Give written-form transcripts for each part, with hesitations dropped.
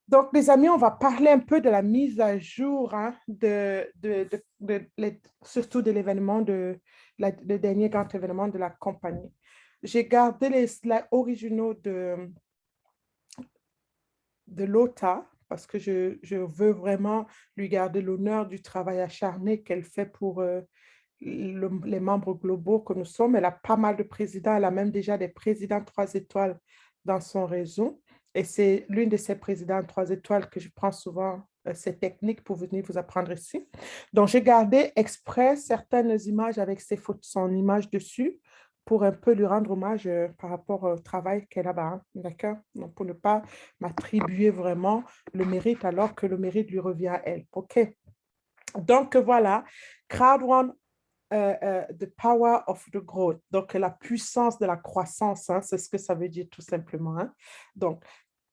Donc, les amis, on va parler un peu de la mise à jour, hein, surtout de l'événement, le dernier grand événement de la compagnie. J'ai gardé les slides originaux de Lota parce que je veux vraiment lui garder l'honneur du travail acharné qu'elle fait pour les membres globaux que nous sommes. Elle a pas mal de présidents, elle a même déjà des présidents 3 étoiles dans son réseau. Et c'est l'une de ces présidents 3 étoiles que je prends souvent ces techniques pour venir vous apprendre ici. Donc, j'ai gardé exprès certaines images avec son image dessus pour un peu lui rendre hommage par rapport au travail qu'elle a là-bas. Hein, d'accord? Donc, pour ne pas m'attribuer vraiment le mérite alors que le mérite lui revient à elle. OK? Donc, voilà. Crowd One the power of the growth, donc la puissance de la croissance, hein, c'est ce que ça veut dire tout simplement. Hein. Donc,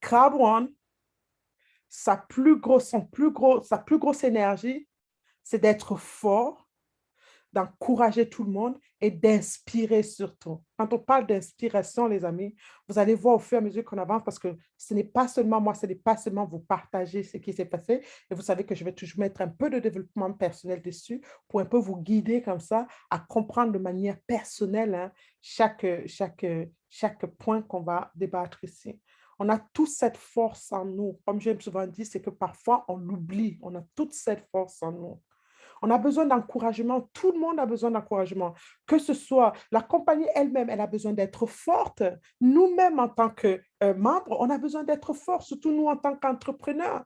Crowd One, sa plus grosse énergie, c'est d'être fort, d'encourager tout le monde et d'inspirer surtout. Quand on parle d'inspiration, les amis, vous allez voir au fur et à mesure qu'on avance parce que ce n'est pas seulement moi, ce n'est pas seulement vous partager ce qui s'est passé. Et vous savez que je vais toujours mettre un peu de développement personnel dessus pour un peu vous guider comme ça à comprendre de manière personnelle hein, chaque point qu'on va débattre ici. On a toute cette force en nous. Comme j'aime souvent dire, c'est que parfois on l'oublie. On a toute cette force en nous. On a besoin d'encouragement. Tout le monde a besoin d'encouragement. Que ce soit la compagnie elle-même, elle a besoin d'être forte. Nous-mêmes, en tant que membres, on a besoin d'être forts, surtout nous en tant qu'entrepreneurs.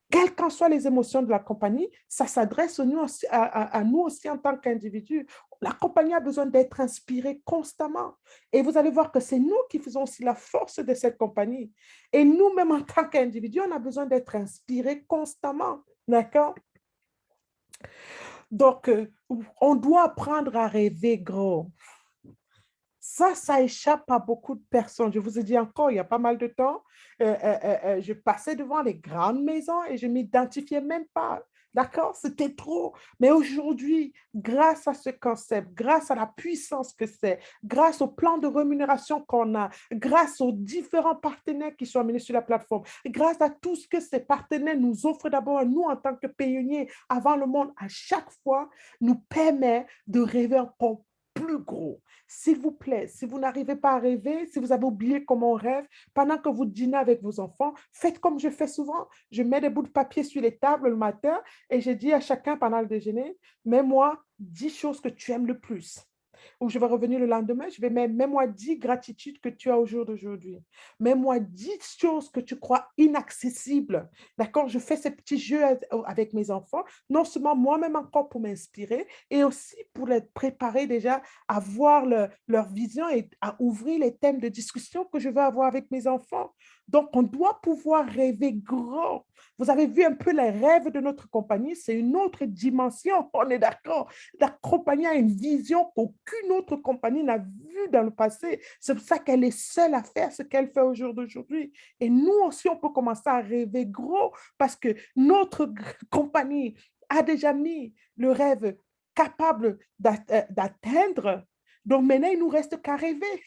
Quelles qu'en soient les émotions de la compagnie, ça s'adresse à nous aussi en tant qu'individus. La compagnie a besoin d'être inspirée constamment. Et vous allez voir que c'est nous qui faisons aussi la force de cette compagnie. Et nous-mêmes, en tant qu'individus, on a besoin d'être inspirés constamment. D'accord? Donc, on doit apprendre à rêver gros. Ça échappe à beaucoup de personnes. Je vous ai dit encore, il y a pas mal de temps, je passais devant les grandes maisons et je ne m'identifiais même pas. D'accord? C'était trop. Mais aujourd'hui, grâce à ce concept, grâce à la puissance que c'est, grâce au plan de rémunération qu'on a, grâce aux différents partenaires qui sont amenés sur la plateforme, grâce à tout ce que ces partenaires nous offrent d'abord à nous en tant que pionniers avant le monde, à chaque fois, nous permet de rêver encore plus gros. S'il vous plaît, si vous n'arrivez pas à rêver, si vous avez oublié comment on rêve, pendant que vous dînez avec vos enfants, faites comme je fais souvent. Je mets des bouts de papier sur les tables le matin et je dis à chacun pendant le déjeuner, mets-moi 10 choses que tu aimes le plus. Ou je vais revenir le lendemain, je vais mettre, mets-moi 10 gratitudes que tu as au jour d'aujourd'hui. Mets-moi 10 choses que tu crois inaccessibles. D'accord? Je fais ces petits jeux avec mes enfants, non seulement moi-même encore pour m'inspirer, et aussi pour les préparer déjà à voir leur vision et à ouvrir les thèmes de discussion que je veux avoir avec mes enfants. Donc, on doit pouvoir rêver grand. Vous avez vu un peu les rêves de notre compagnie, c'est une autre dimension, on est d'accord. La compagnie a une vision qu'aucune autre compagnie n'a vue dans le passé. C'est pour ça qu'elle est seule à faire ce qu'elle fait au jour d'aujourd'hui. Et nous aussi, on peut commencer à rêver gros parce que notre compagnie a déjà mis le rêve capable d'atteindre. Donc maintenant, il nous reste qu'à rêver.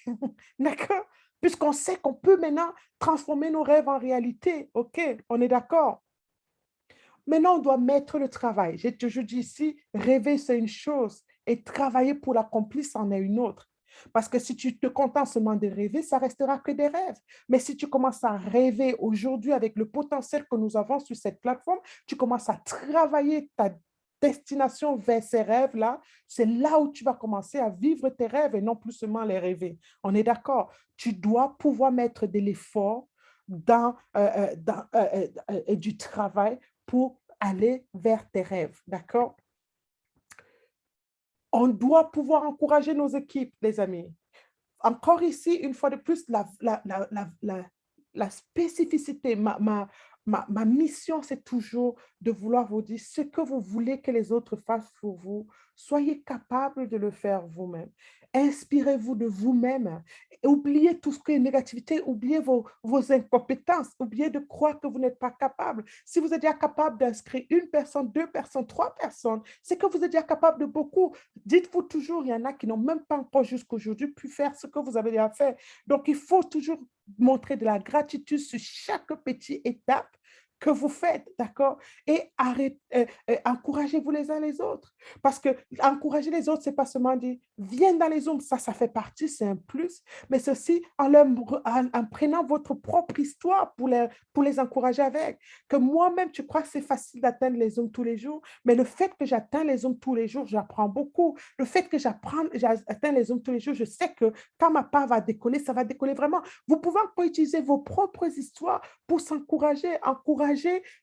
D'accord? Puisqu'on sait qu'on peut maintenant transformer nos rêves en réalité. OK, on est d'accord. Maintenant, on doit mettre le travail. J'ai toujours dit ici, rêver, c'est une chose et travailler pour l'accomplir, c'en est une autre. Parce que si tu te contentes seulement de rêver, ça restera que des rêves. Mais si tu commences à rêver aujourd'hui avec le potentiel que nous avons sur cette plateforme, tu commences à travailler ta destination vers ces rêves-là, c'est là où tu vas commencer à vivre tes rêves et non plus seulement les rêver. On est d'accord? Tu dois pouvoir mettre de l'effort et du travail pour aller vers tes rêves, d'accord? On doit pouvoir encourager nos équipes, les amis. Encore ici, une fois de plus, la spécificité, ma mission, c'est toujours de vouloir vous dire ce que vous voulez que les autres fassent pour vous. Soyez capable de le faire vous-même. Inspirez-vous de vous-même. Oubliez tout ce qui est négativité, oubliez vos incompétences, oubliez de croire que vous n'êtes pas capable. Si vous êtes déjà capable d'inscrire une personne, deux personnes, trois personnes, c'est que vous êtes déjà capable de beaucoup. Dites-vous toujours, il y en a qui n'ont même pas encore jusqu'à aujourd'hui pu faire ce que vous avez déjà fait. Donc, il faut toujours montrer de la gratitude sur chaque petite étape que vous faites, d'accord? Et encouragez-vous les uns les autres. Parce que encourager les autres, c'est pas seulement dire, viens dans les zooms, ça fait partie, c'est un plus, mais c'est aussi en prenant votre propre histoire pour les encourager avec. Que moi-même, tu crois que c'est facile d'atteindre les zooms tous les jours, mais le fait que j'atteins les zooms tous les jours, j'apprends beaucoup. Le fait que j'atteins les zooms tous les jours, je sais que quand ma part va décoller, ça va décoller vraiment. Vous pouvez encore utiliser vos propres histoires pour s'encourager, encourager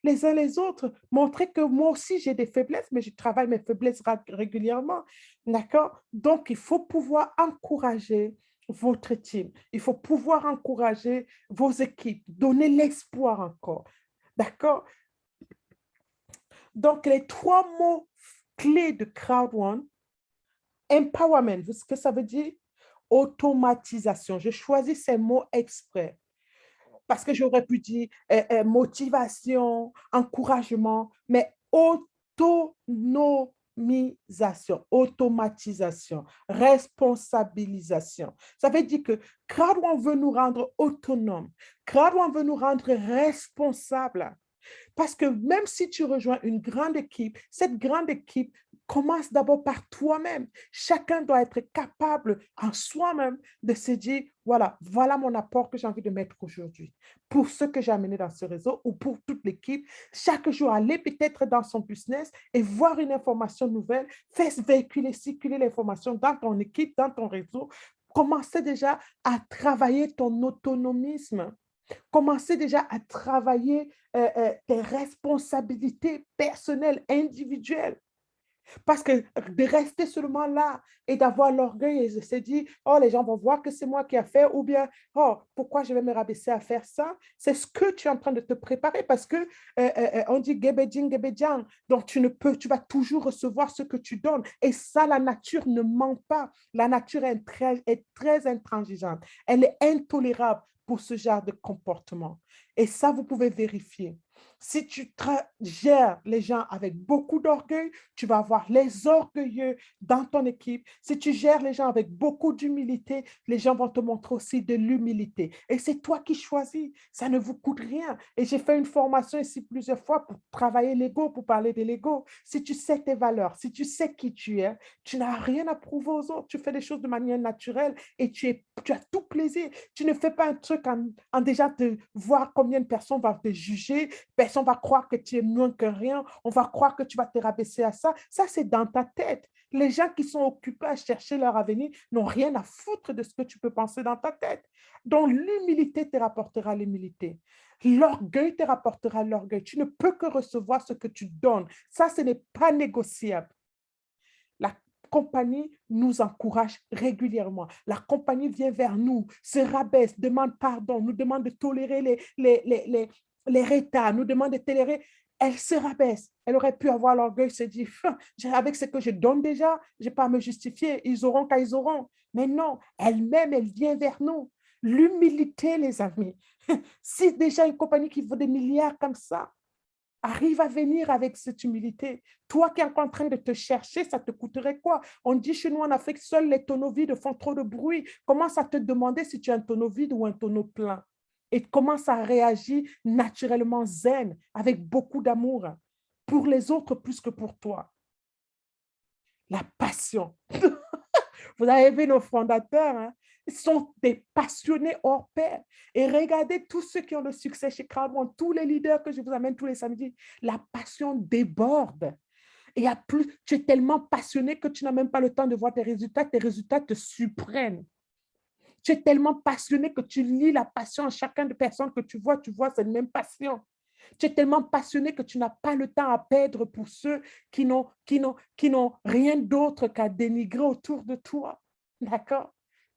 les uns les autres, montrer que moi aussi j'ai des faiblesses, mais je travaille mes faiblesses régulièrement. D'accord? Donc, il faut pouvoir encourager votre team. Il faut pouvoir encourager vos équipes, donner l'espoir encore. D'accord? Donc, les 3 mots clés de Crowd One, empowerment, vous savez ce que ça veut dire? Automatisation. Je choisis ces mots exprès parce que j'aurais pu dire motivation, encouragement, mais automatisation, responsabilisation. Ça veut dire que Crowd veut nous rendre autonomes. Crowd veut nous rendre responsables. Parce que même si tu rejoins une grande équipe, cette grande équipe commence d'abord par toi-même. Chacun doit être capable en soi-même de se dire, voilà mon apport que j'ai envie de mettre aujourd'hui. Pour ce que j'ai amené dans ce réseau ou pour toute l'équipe, chaque jour, aller peut-être dans son business et voir une information nouvelle, faire véhiculer, circuler l'information dans ton équipe, dans ton réseau. Commencez déjà à travailler ton autonomisme. Commencez déjà à travailler tes responsabilités personnelles, individuelles. Parce que de rester seulement là et d'avoir l'orgueil et de se dire, oh, les gens vont voir que c'est moi qui ai fait, ou bien, oh, pourquoi je vais me rabaisser à faire ça? C'est ce que tu es en train de te préparer parce que on dit gebedjing, gebedjang. Donc, tu vas toujours recevoir ce que tu donnes. Et ça, la nature ne ment pas. La nature est très intransigeante. Elle est intolérable pour ce genre de comportement. Et ça, vous pouvez vérifier. Si tu gères les gens avec beaucoup d'orgueil, tu vas avoir les orgueilleux dans ton équipe. Si tu gères les gens avec beaucoup d'humilité, les gens vont te montrer aussi de l'humilité. Et c'est toi qui choisis. Ça ne vous coûte rien. Et j'ai fait une formation ici plusieurs fois pour travailler l'ego, pour parler de l'ego. Si tu sais tes valeurs, si tu sais qui tu es, tu n'as rien à prouver aux autres. Tu fais les choses de manière naturelle et tu as tout plaisir. Tu ne fais pas un truc en déjà te voir combien de personnes vont te juger. Personne va croire que tu es moins que rien. On va croire que tu vas te rabaisser à ça. Ça, c'est dans ta tête. Les gens qui sont occupés à chercher leur avenir n'ont rien à foutre de ce que tu peux penser dans ta tête. Donc, l'humilité te rapportera l'humilité. L'orgueil te rapportera l'orgueil. Tu ne peux que recevoir ce que tu donnes. Ça, ce n'est pas négociable. La compagnie nous encourage régulièrement. La compagnie vient vers nous, se rabaisse, demande pardon, nous demande de tolérer les retards, nous demande de tolérer. Elle se rabaisse. Elle aurait pu avoir l'orgueil, se dire, avec ce que je donne déjà, je n'ai pas à me justifier, ils auront quand ils auront. Mais non, elle-même, elle vient vers nous. L'humilité, les amis. Si déjà une compagnie qui vaut des milliards comme ça, arrive à venir avec cette humilité. Toi qui es en train de te chercher, ça te coûterait quoi? On dit chez nous en Afrique, seuls les tonneaux vides font trop de bruit. Commence à te demander si tu as un tonneau vide ou un tonneau plein. Et commence à réagir naturellement zen, avec beaucoup d'amour, pour les autres plus que pour toi. La passion. Vous avez vu nos fondateurs, hein? Ils sont des passionnés hors pair. Et regardez tous ceux qui ont le succès chez Crowd1, tous les leaders que je vous amène tous les samedis, la passion déborde. Et à plus, tu es tellement passionné que tu n'as même pas le temps de voir tes résultats te surprennent. Tu es tellement passionné que tu lis la passion à chacun de personnes que tu vois cette même passion. Tu es tellement passionné que tu n'as pas le temps à perdre pour ceux qui n'ont rien d'autre qu'à dénigrer autour de toi. D'accord?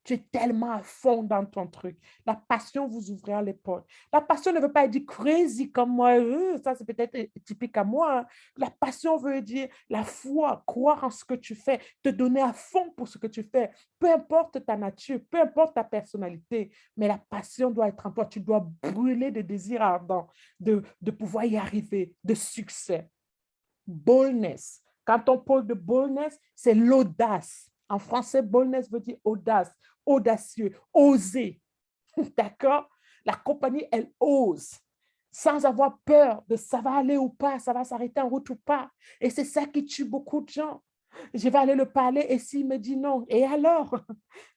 Tu es tellement à fond dans ton truc. La passion vous ouvrira les portes. La passion ne veut pas dire crazy comme moi. Ça, c'est peut-être typique à moi. Hein. La passion veut dire la foi, croire en ce que tu fais, te donner à fond pour ce que tu fais. Peu importe ta nature, peu importe ta personnalité, mais la passion doit être en toi. Tu dois brûler de désirs ardents de pouvoir y arriver, de succès. Boldness. Quand on parle de boldness, c'est l'audace. En français, boldness veut dire audace, audacieux, oser. D'accord? La compagnie, elle ose sans avoir peur de ça va aller ou pas, ça va s'arrêter en route ou pas. Et c'est ça qui tue beaucoup de gens. Je vais aller le parler et s'il me dit non, et alors?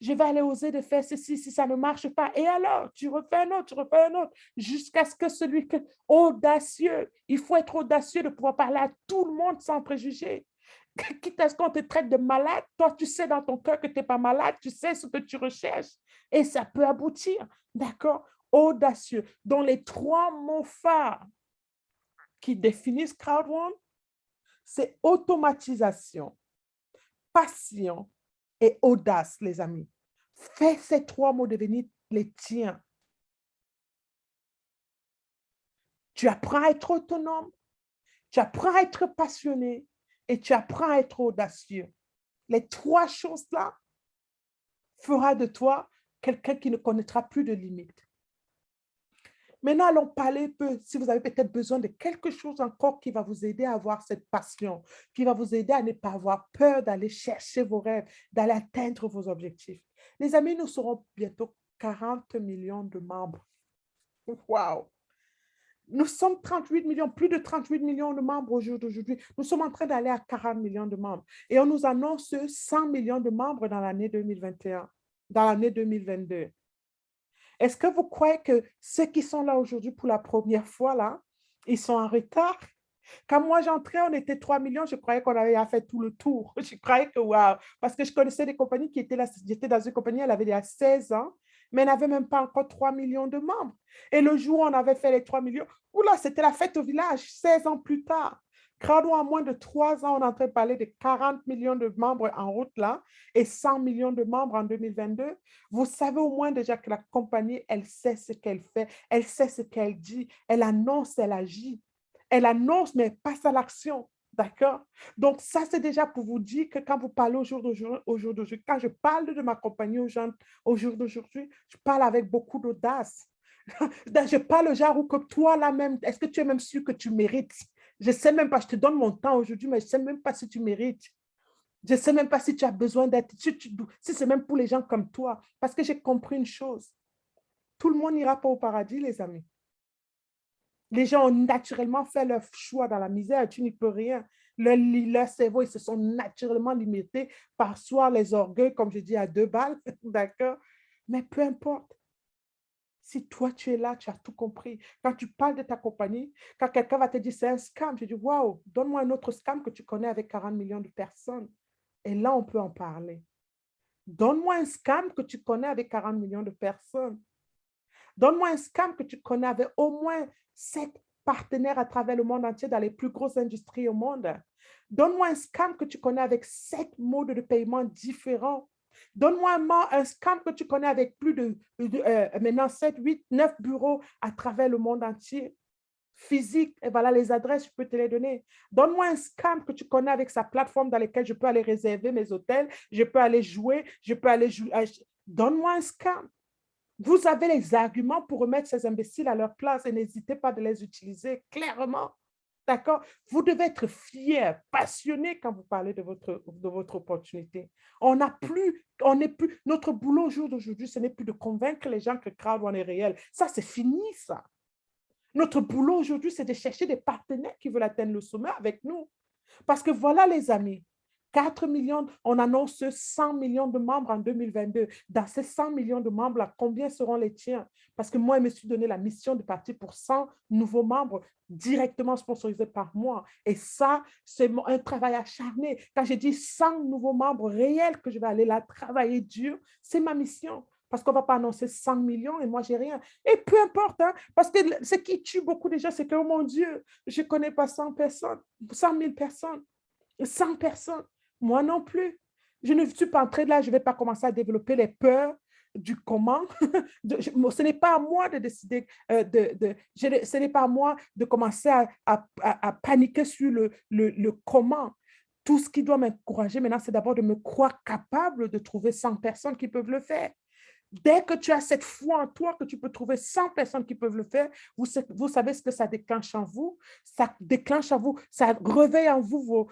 Je vais aller oser de faire ceci si ça ne marche pas. Et alors? Tu refais un autre, jusqu'à ce que celui que audacieux, il faut être audacieux de pouvoir parler à tout le monde sans préjugés. Quitte à ce qu'on te traite de malade, toi, tu sais dans ton cœur que tu n'es pas malade, tu sais ce que tu recherches et ça peut aboutir. D'accord? Audacieux. Dans les trois mots phares qui définissent Crowd One, c'est automatisation, passion et audace, les amis. Fais ces trois mots devenir les tiens. Tu apprends à être autonome, tu apprends à être passionné et tu apprends à être audacieux. Les trois choses-là fera de toi quelqu'un qui ne connaîtra plus de limites. Maintenant, allons parler un peu, si vous avez peut-être besoin de quelque chose encore qui va vous aider à avoir cette passion, qui va vous aider à ne pas avoir peur d'aller chercher vos rêves, d'aller atteindre vos objectifs. Les amis, nous serons bientôt 40 millions de membres. Wow! Nous sommes 38 millions, plus de 38 millions de membres au jour d'aujourd'hui. Nous sommes en train d'aller à 40 millions de membres. Et on nous annonce 100 millions de membres dans l'année 2021, dans l'année 2022. Est-ce que vous croyez que ceux qui sont là aujourd'hui pour la première fois, là, ils sont en retard? Quand moi j'entrais, on était 3 millions, je croyais qu'on avait fait tout le tour. Je croyais que waouh, parce que je connaissais des compagnies qui étaient là, j'étais dans une compagnie, elle avait déjà 16 ans, mais elle n'avait même pas encore 3 millions de membres. Et le jour où on avait fait les 3 millions, oula, c'était la fête au village, 16 ans plus tard. Grâce à moins de 3 ans, on est en train de parler de 40 millions de membres en route là et 100 millions de membres en 2022. Vous savez au moins déjà que la compagnie, elle sait ce qu'elle fait, elle sait ce qu'elle dit, elle annonce, elle agit. Elle annonce, mais passe à l'action. D'accord? Donc, ça, c'est déjà pour vous dire que quand vous parlez au jour d'aujourd'hui, quand je parle de ma compagnie aux gens au jour d'aujourd'hui, je parle avec beaucoup d'audace. Je parle au genre où que toi, là même, est-ce que tu es même sûr que tu mérites? Je ne sais même pas, je te donne mon temps aujourd'hui, mais je ne sais même pas si tu mérites. Je ne sais même pas si tu as besoin d'être, si c'est même pour les gens comme toi. Parce que j'ai compris une chose. Tout le monde n'ira pas au paradis, les amis. Les gens ont naturellement fait leur choix dans la misère, tu n'y peux rien. Leur cerveau, ils se sont naturellement limités par soit les orgueils, comme je dis, à 2 balles, d'accord? Mais peu importe. Si toi, tu es là, tu as tout compris. Quand tu parles de ta compagnie, quand quelqu'un va te dire c'est un scam, je dis waouh, donne-moi un autre scam que tu connais avec 40 millions de personnes. Et là, on peut en parler. Donne-moi un scam que tu connais avec 40 millions de personnes. Donne-moi un scam que tu connais avec au moins 7 partenaires à travers le monde entier dans les plus grosses industries au monde. Donne-moi un scam que tu connais avec 7 modes de paiement différents. Donne-moi un scam que tu connais avec plus de maintenant 7, 8, 9 bureaux à travers le monde entier. Physique, et voilà les adresses, je peux te les donner. Donne-moi un scam que tu connais avec sa plateforme dans laquelle je peux aller réserver mes hôtels, je peux aller jouer, je peux aller jouer. Donne-moi un scam. Vous avez les arguments pour remettre ces imbéciles à leur place et n'hésitez pas de les utiliser clairement. D'accord? Vous devez être fier, passionné quand vous parlez de votre opportunité. On n'est plus, notre boulot au jour d'aujourd'hui, ce n'est plus de convaincre les gens que Crowd One est réel. Ça, c'est fini, ça. Notre boulot aujourd'hui, c'est de chercher des partenaires qui veulent atteindre le sommet avec nous. Parce que voilà, les amis, 4 millions, on annonce 100 millions de membres en 2022. Dans ces 100 millions de membres-là, combien seront les tiens? Parce que moi, je me suis donné la mission de partir pour 100 nouveaux membres directement sponsorisés par moi. Et ça, c'est un travail acharné. Quand je dis 100 nouveaux membres réels que je vais aller là travailler dur, c'est ma mission. Parce qu'on ne va pas annoncer 100 millions et moi, j'ai rien. Et peu importe, hein, parce que ce qui tue beaucoup de gens, c'est que, oh mon Dieu, je ne connais pas 100 personnes, 100 000 personnes, 100 personnes. Moi non plus. Je ne suis pas entrée là, je ne vais pas commencer à développer les peurs du comment. Ce n'est pas à moi de décider, ce n'est pas à moi de commencer à paniquer sur le comment. Tout ce qui doit m'encourager maintenant, c'est d'abord de me croire capable de trouver 100 personnes qui peuvent le faire. Dès que tu as cette foi en toi que tu peux trouver 100 personnes qui peuvent le faire, vous savez ce que ça déclenche en vous? Ça déclenche en vous, ça réveille en vous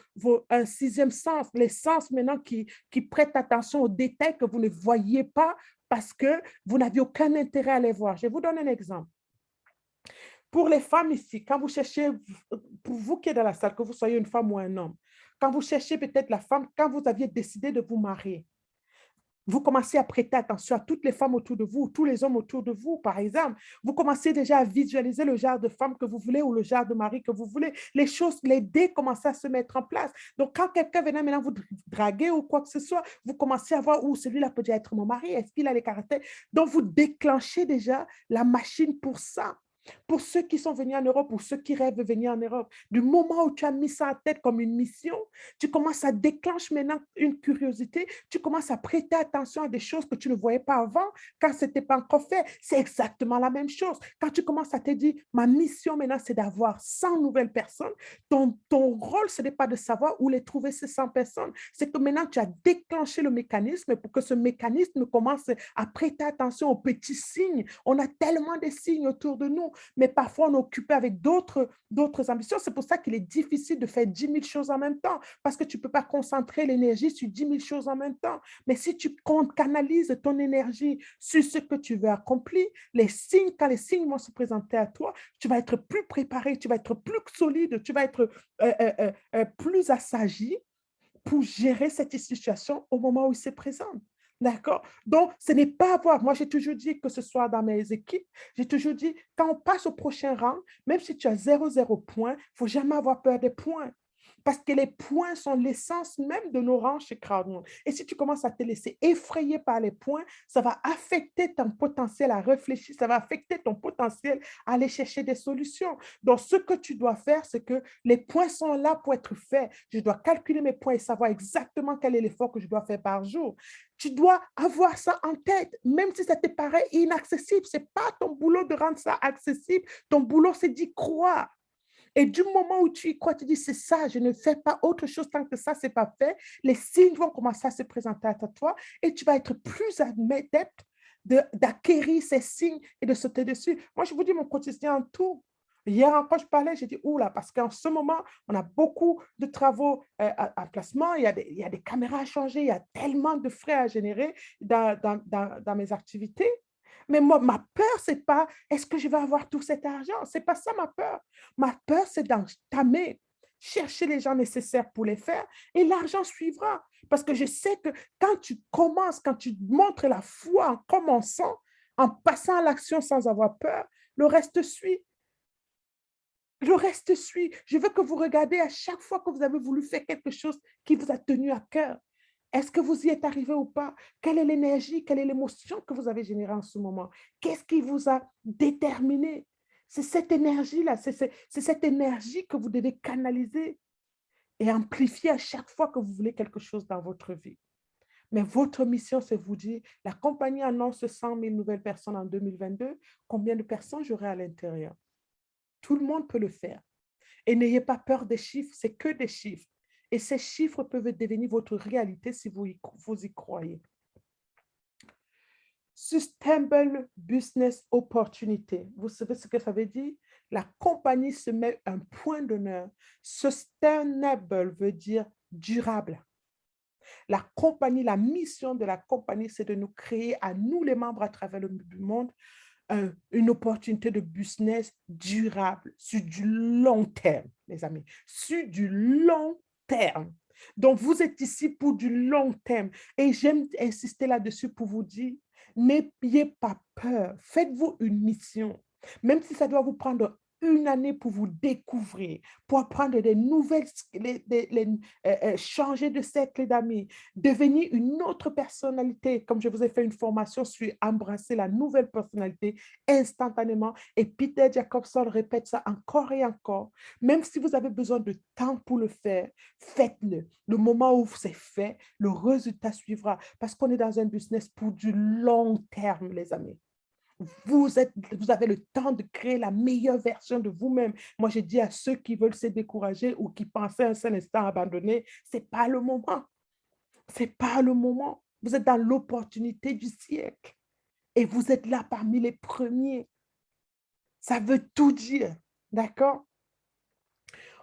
un sixième sens, les sens maintenant qui prêtent attention aux détails que vous ne voyez pas parce que vous n'aviez aucun intérêt à les voir. Je vous donne un exemple. Pour les femmes ici, quand vous cherchez, pour vous qui êtes dans la salle, que vous soyez une femme ou un homme, quand vous cherchez peut-être la femme, quand vous aviez décidé de vous marier, vous commencez à prêter attention à toutes les femmes autour de vous, tous les hommes autour de vous, par exemple. Vous commencez déjà à visualiser le genre de femme que vous voulez ou le genre de mari que vous voulez. Les choses, les dés commencent à se mettre en place. Donc, quand quelqu'un venait maintenant vous draguer ou quoi que ce soit, vous commencez à voir où celui-là peut déjà être mon mari, est-ce qu'il a les caractères. Donc, vous déclenchez déjà la machine pour ça. Pour ceux qui sont venus en Europe ou ceux qui rêvent de venir en Europe, du moment où tu as mis ça en tête comme une mission, tu commences à déclencher maintenant une curiosité, tu commences à prêter attention à des choses que tu ne voyais pas avant quand ce n'était pas encore fait. C'est exactement la même chose. Quand tu commences à te dire, ma mission maintenant, c'est d'avoir 100 nouvelles personnes, ton rôle, ce n'est pas de savoir où les trouver ces 100 personnes. C'est que maintenant, tu as déclenché le mécanisme pour que ce mécanisme commence à prêter attention aux petits signes. On a tellement de signes autour de nous, mais parfois on est occupé avec d'autres ambitions. C'est pour ça qu'il est difficile de faire 10 000 choses en même temps, parce que tu ne peux pas concentrer l'énergie sur 10 000 choses en même temps. Mais si tu canalises ton énergie sur ce que tu veux accomplir, les signes, quand les signes vont se présenter à toi, tu vas être plus préparé, tu vas être plus solide, tu vas être plus assagi pour gérer cette situation au moment où il se présente. D'accord? Donc, ce n'est pas avoir. Moi, j'ai toujours dit, que ce soit dans mes équipes, j'ai toujours dit, quand on passe au prochain rang, même si tu as 0 points, il ne faut jamais avoir peur des points. Parce que les points sont l'essence même de nos rangs chez Crowdmoon. Et si tu commences à te laisser effrayer par les points, ça va affecter ton potentiel à réfléchir, ça va affecter ton potentiel à aller chercher des solutions. Donc, ce que tu dois faire, c'est que les points sont là pour être faits. Je dois calculer mes points et savoir exactement quel est l'effort que je dois faire par jour. Tu dois avoir ça en tête, même si ça te paraît inaccessible. Ce n'est pas ton boulot de rendre ça accessible. Ton boulot, c'est d'y croire. Et du moment où tu y crois, tu dis, c'est ça, je ne fais pas autre chose tant que ça, c'est pas fait, les signes vont commencer à se présenter à toi et tu vas être plus adepte d'acquérir ces signes et de sauter dessus. Moi, je vous dis mon quotidien en tout. Hier encore, je parlais, j'ai dit, oula, parce qu'en ce moment, on a beaucoup de travaux à placement, il y a des caméras à changer, il y a tellement de frais à générer dans mes activités. Mais moi, ma peur, c'est pas est-ce que je vais avoir tout cet argent? C'est pas ça ma peur. Ma peur, c'est d'entamer, chercher les gens nécessaires pour les faire et l'argent suivra. Parce que je sais que quand tu commences, quand tu montres la foi en commençant, en passant à l'action sans avoir peur, le reste suit. Le reste suit. Je veux que vous regardez à chaque fois que vous avez voulu faire quelque chose qui vous a tenu à cœur. Est-ce que vous y êtes arrivé ou pas? Quelle est l'énergie, quelle est l'émotion que vous avez générée en ce moment? Qu'est-ce qui vous a déterminé? C'est cette énergie-là, c'est cette énergie que vous devez canaliser et amplifier à chaque fois que vous voulez quelque chose dans votre vie. Mais votre mission, c'est vous dire, la compagnie annonce 100 000 nouvelles personnes en 2022. Combien de personnes j'aurai à l'intérieur? Tout le monde peut le faire. Et n'ayez pas peur des chiffres, c'est que des chiffres. Et ces chiffres peuvent devenir votre réalité si vous y croyez. Sustainable Business Opportunity. Vous savez ce que ça veut dire? La compagnie se met un point d'honneur. Sustainable veut dire durable. La compagnie, la mission de la compagnie, c'est de nous créer à nous les membres à travers le monde une opportunité de business durable sur du long terme, les amis, sur du long terme. Donc, vous êtes ici pour du long terme. Et j'aime insister là-dessus pour vous dire, n'ayez pas peur. Faites-vous une mission. Même si ça doit vous prendre une année pour vous découvrir, pour apprendre des nouvelles, changer de cercle d'amis, devenir une autre personnalité, comme je vous ai fait une formation sur embrasser la nouvelle personnalité instantanément. Et Peter Jacobson répète ça encore et encore. Même si vous avez besoin de temps pour le faire, faites-le. Le moment où c'est fait, le résultat suivra. Parce qu'on est dans un business pour du long terme, les amis. Vous avez le temps de créer la meilleure version de vous-même. Moi, je dis à ceux qui veulent se décourager ou qui pensaient un seul instant abandonner, ce n'est pas le moment. Ce n'est pas le moment. Vous êtes dans l'opportunité du siècle et vous êtes là parmi les premiers. Ça veut tout dire. D'accord?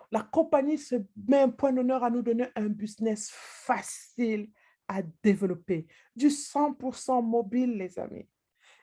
La compagnie se met un point d'honneur à nous donner un business facile à développer. Du 100% mobile, les amis.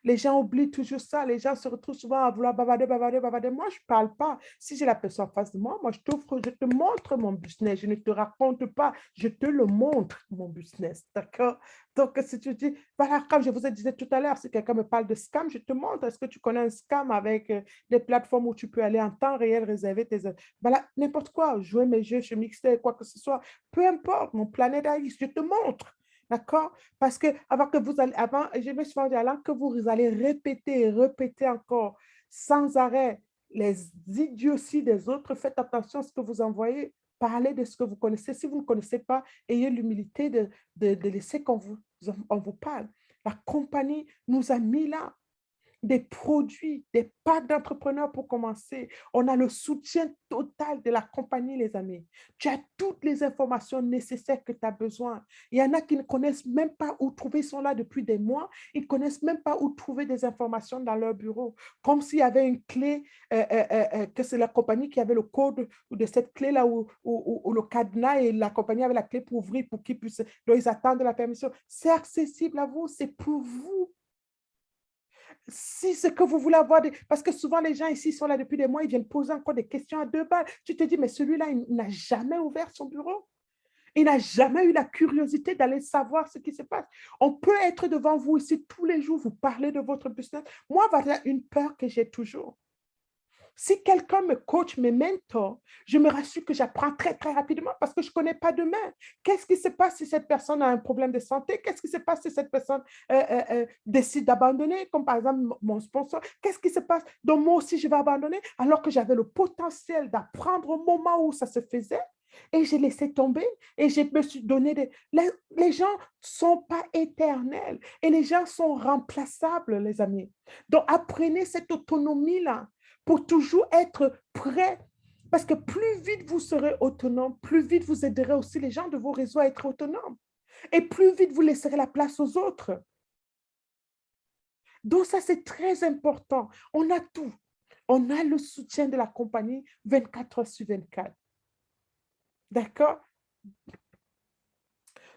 Les gens oublient toujours ça. Les gens se retrouvent souvent à vouloir bavarder, bavarder, bavarder. Moi, je ne parle pas. Si j'ai la personne en face de moi, moi, je te montre mon business. Je ne te raconte pas, je te le montre, mon business. D'accord? Donc, si tu dis, voilà, comme je vous ai dit tout à l'heure, si quelqu'un me parle de scam, je te montre. Est-ce que tu connais un scam avec des plateformes où tu peux aller en temps réel réserver tes... Voilà, n'importe quoi, jouer mes jeux, je mixais, quoi que ce soit. Peu importe, mon planète AI, je te montre. D'accord? Parce que avant que vous allez, avant, je me suis dit, alors que vous allez répéter et répéter encore sans arrêt les idioties des autres, faites attention à ce que vous envoyez. Parlez de ce que vous connaissez. Si vous ne connaissez pas, ayez l'humilité de laisser on vous parle. La compagnie nous a mis là des produits, des packs d'entrepreneurs pour commencer. On a le soutien total de la compagnie, les amis. Tu as toutes les informations nécessaires que tu as besoin. Il y en a qui ne connaissent même pas où trouver, ils sont là depuis des mois, ils ne connaissent même pas où trouver des informations dans leur bureau. Comme s'il y avait une clé, que c'est la compagnie qui avait le code de cette clé-là ou le cadenas et la compagnie avait la clé pour ouvrir pour qu'ils puissent, donc ils attendent la permission. C'est accessible à vous, c'est pour vous. Si ce que vous voulez avoir, parce que souvent les gens ici sont là depuis des mois, ils viennent poser encore des questions à deux balles. Tu te dis, mais celui-là, il n'a jamais ouvert son bureau. Il n'a jamais eu la curiosité d'aller savoir ce qui se passe. On peut être devant vous ici tous les jours, vous parler de votre business. Moi, voilà une peur que j'ai toujours. Si quelqu'un me coach, me mentor, je me rassure que j'apprends très, très rapidement parce que je ne connais pas demain. Qu'est-ce qui se passe si cette personne a un problème de santé? Qu'est-ce qui se passe si cette personne décide d'abandonner, comme par exemple mon sponsor? Qu'est-ce qui se passe? Donc, moi aussi, je vais abandonner alors que j'avais le potentiel d'apprendre au moment où ça se faisait. Et j'ai laissé tomber et je me suis donné des... Les gens ne sont pas éternels et les gens sont remplaçables, les amis. Donc, apprenez cette autonomie-là pour toujours être prêt. Parce que plus vite vous serez autonome, plus vite vous aiderez aussi les gens de vos réseaux à être autonomes. Et plus vite vous laisserez la place aux autres. Donc ça, c'est très important. On a tout. On a le soutien de la compagnie 24 heures sur 24. D'accord?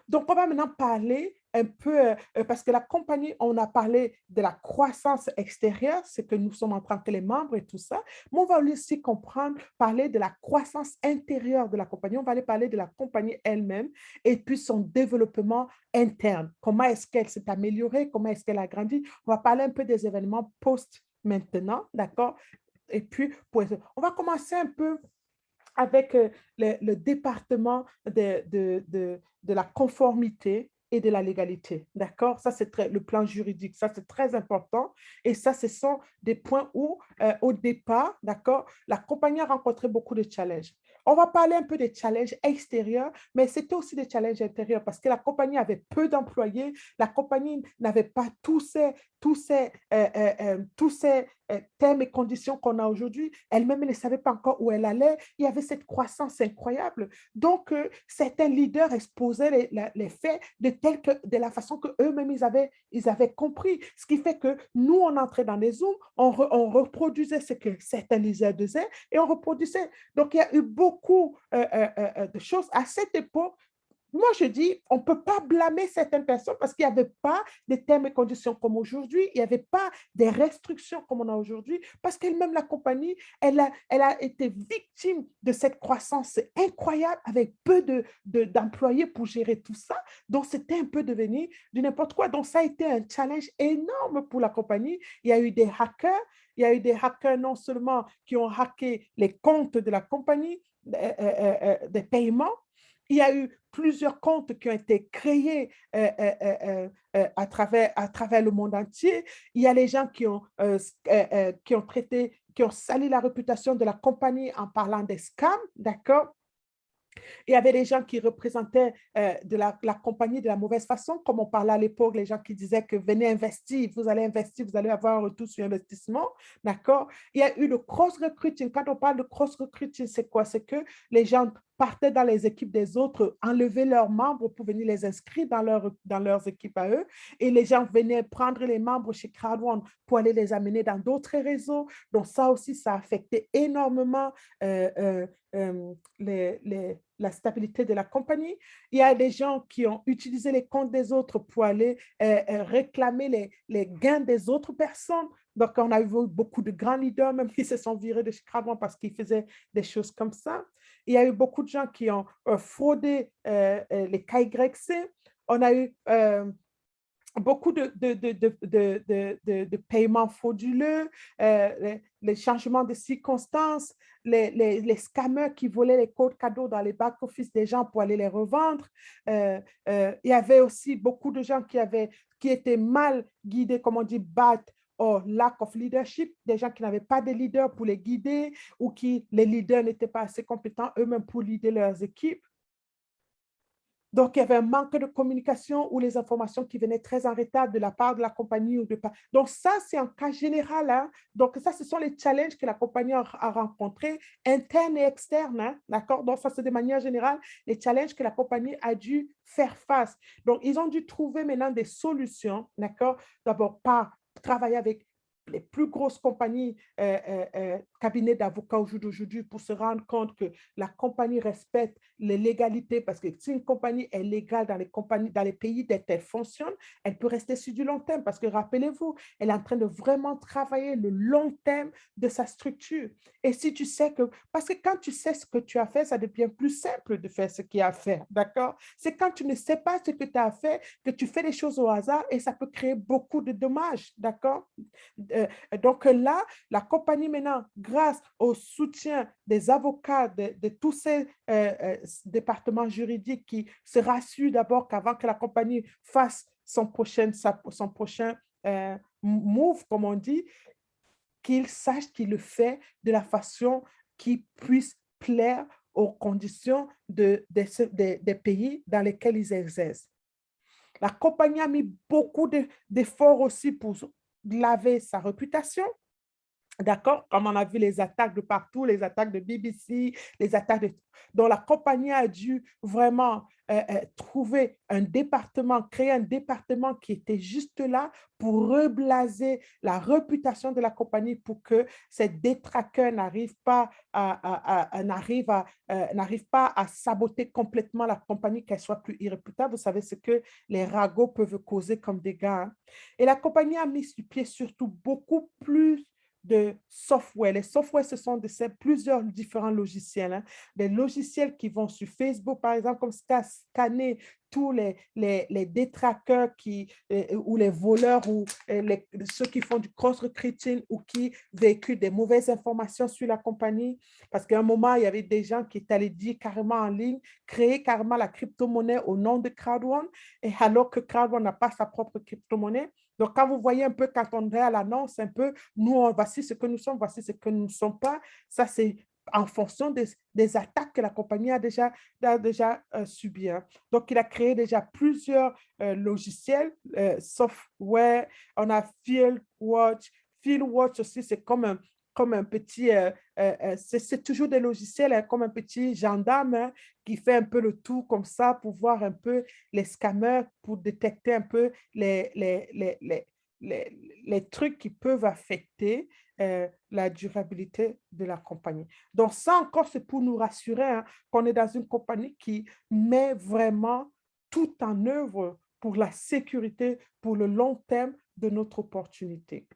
Donc, on va maintenant parler un peu, parce que la compagnie, on a parlé de la croissance extérieure, c'est que nous sommes en tant que les membres et tout ça, mais on va aussi comprendre, parler de la croissance intérieure de la compagnie, on va aller parler de la compagnie elle-même et puis son développement interne. Comment est-ce qu'elle s'est améliorée, comment est-ce qu'elle a grandi. On va parler un peu des événements post maintenant, d'accord? Et puis, on va commencer un peu avec le département de la conformité et de la légalité. D'accord? Ça, c'est le plan juridique. Ça, c'est très important. Et ça, ce sont des points où, au départ, d'accord, la compagnie a rencontré beaucoup de challenges. On va parler un peu des challenges extérieurs, mais c'était aussi des challenges intérieurs parce que la compagnie avait peu d'employés, la compagnie n'avait pas tous ces termes et conditions qu'on a aujourd'hui. Elle-même, elle ne savait pas encore où elle allait. Il y avait cette croissance incroyable. Donc, certains leaders exposaient les faits de la façon qu'eux-mêmes, ils avaient compris. Ce qui fait que nous, on entrait dans les Zooms, on reproduisait ce que certains leaders disaient et on reproduisait. Donc, il y a eu beaucoup de choses à cette époque. Moi, je dis, on ne peut pas blâmer certaines personnes parce qu'il n'y avait pas des termes et conditions comme aujourd'hui, il n'y avait pas des restrictions comme on a aujourd'hui, parce qu'elle-même, la compagnie, elle a été victime de cette croissance incroyable avec peu d'employés pour gérer tout ça. Donc, c'était un peu devenu du n'importe quoi. Donc, ça a été un challenge énorme pour la compagnie. Il y a eu des hackers, il y a eu des hackers non seulement qui ont hacké les comptes de la compagnie, des paiements, il y a eu plusieurs comptes qui ont été créés à travers le monde entier. Il y a les gens qui ont traité, qui ont sali la réputation de la compagnie en parlant des scams, d'accord? Il y avait des gens qui représentaient la compagnie de la mauvaise façon, comme on parlait à l'époque, les gens qui disaient que venez investir, vous allez avoir un retour sur investissement, d'accord? Il y a eu le cross-recruiting. Quand on parle de cross-recruiting, c'est quoi? C'est que les gens partaient dans les équipes des autres, enlever leurs membres pour venir les inscrire dans leurs équipes à eux. Et les gens venaient prendre les membres chez CrowdOne pour aller les amener dans d'autres réseaux. Donc, ça aussi, ça a affecté énormément la stabilité de la compagnie. Il y a des gens qui ont utilisé les comptes des autres pour aller réclamer les gains des autres personnes. Donc, on a eu beaucoup de grands leaders, même qui se sont virés de Chicago parce qu'ils faisaient des choses comme ça. Il y a eu beaucoup de gens qui ont fraudé les KYC. On a eu beaucoup de paiements frauduleux, les changements de circonstances, les scammers qui volaient les codes cadeaux dans les back-office des gens pour aller les revendre. Il y avait aussi beaucoup de gens qui étaient mal guidés, comme on dit, bad or lack of leadership, des gens qui n'avaient pas de leader pour les guider ou qui les leaders n'étaient pas assez compétents eux-mêmes pour leader leurs équipes. Donc, il y avait un manque de communication ou les informations qui venaient très en retard de la part de la compagnie. Donc, ça, c'est un cas général. Hein. Donc, ça, ce sont les challenges que la compagnie a rencontrés, internes et externes. Hein. D'accord? Donc, ça, c'est de manière générale les challenges que la compagnie a dû faire face. Donc, ils ont dû trouver maintenant des solutions. D'accord? D'abord, par travailler avec les plus grosses compagnies, cabinets d'avocats aujourd'hui pour se rendre compte que la compagnie respecte les légalités, parce que si une compagnie est légale dans les pays dont elle fonctionne, elle peut rester sur du long terme, parce que rappelez-vous, elle est en train de vraiment travailler le long terme de sa structure. Et si tu sais que, parce que quand tu sais ce que tu as fait, ça devient plus simple de faire ce qu'il y a à faire, d'accord? C'est quand tu ne sais pas ce que tu as fait que tu fais les choses au hasard et ça peut créer beaucoup de dommages, d'accord? Donc là, la compagnie maintenant, grâce au soutien des avocats, de tous ces départements juridiques qui se rassurent d'abord qu'avant que la compagnie fasse son prochain move, comme on dit, qu'il sache qu'il le fait de la façon qui puisse plaire aux conditions des pays dans lesquels ils exercent. La compagnie a mis beaucoup d'efforts aussi pour laver sa réputation. D'accord? Comme on a vu les attaques de partout, les attaques de BBC, les attaques de... Donc, la compagnie a dû vraiment trouver un département, créer un département qui était juste là pour reblaser la réputation de la compagnie pour que ces détraqueurs n'arrivent pas n'arrivent pas à saboter complètement la compagnie, qu'elle soit plus irréputable. Vous savez ce que les ragots peuvent causer comme dégâts. Hein? Et la compagnie a mis sur pied surtout beaucoup plus de software. Les softwares, ce sont plusieurs différents logiciels. Hein. Des logiciels qui vont sur Facebook, par exemple, comme scanner tous les détraqueurs ou les voleurs ou ceux qui font du cross-recruiting ou qui véhiculent des mauvaises informations sur la compagnie. Parce qu'à un moment, il y avait des gens qui étaient allés dire carrément en ligne, créer carrément la crypto-monnaie au nom de CrowdOne, et alors que CrowdOne n'a pas sa propre crypto-monnaie. Donc, quand vous voyez un peu, quand on est à l'annonce, un peu, voici ce que nous sommes, voici ce que nous ne sommes pas, ça c'est en fonction des attaques que la compagnie a déjà subies. Hein. Donc, il a créé déjà plusieurs logiciels, software, on a FieldWatch. FieldWatch aussi, c'est comme un petit, c'est toujours des logiciels hein, comme un petit gendarme hein, qui fait un peu le tour comme ça pour voir un peu les scammers, pour détecter un peu les trucs qui peuvent affecter la durabilité de la compagnie. Donc ça encore, c'est pour nous rassurer hein, qu'on est dans une compagnie qui met vraiment tout en œuvre pour la sécurité, pour le long terme de notre opportunité.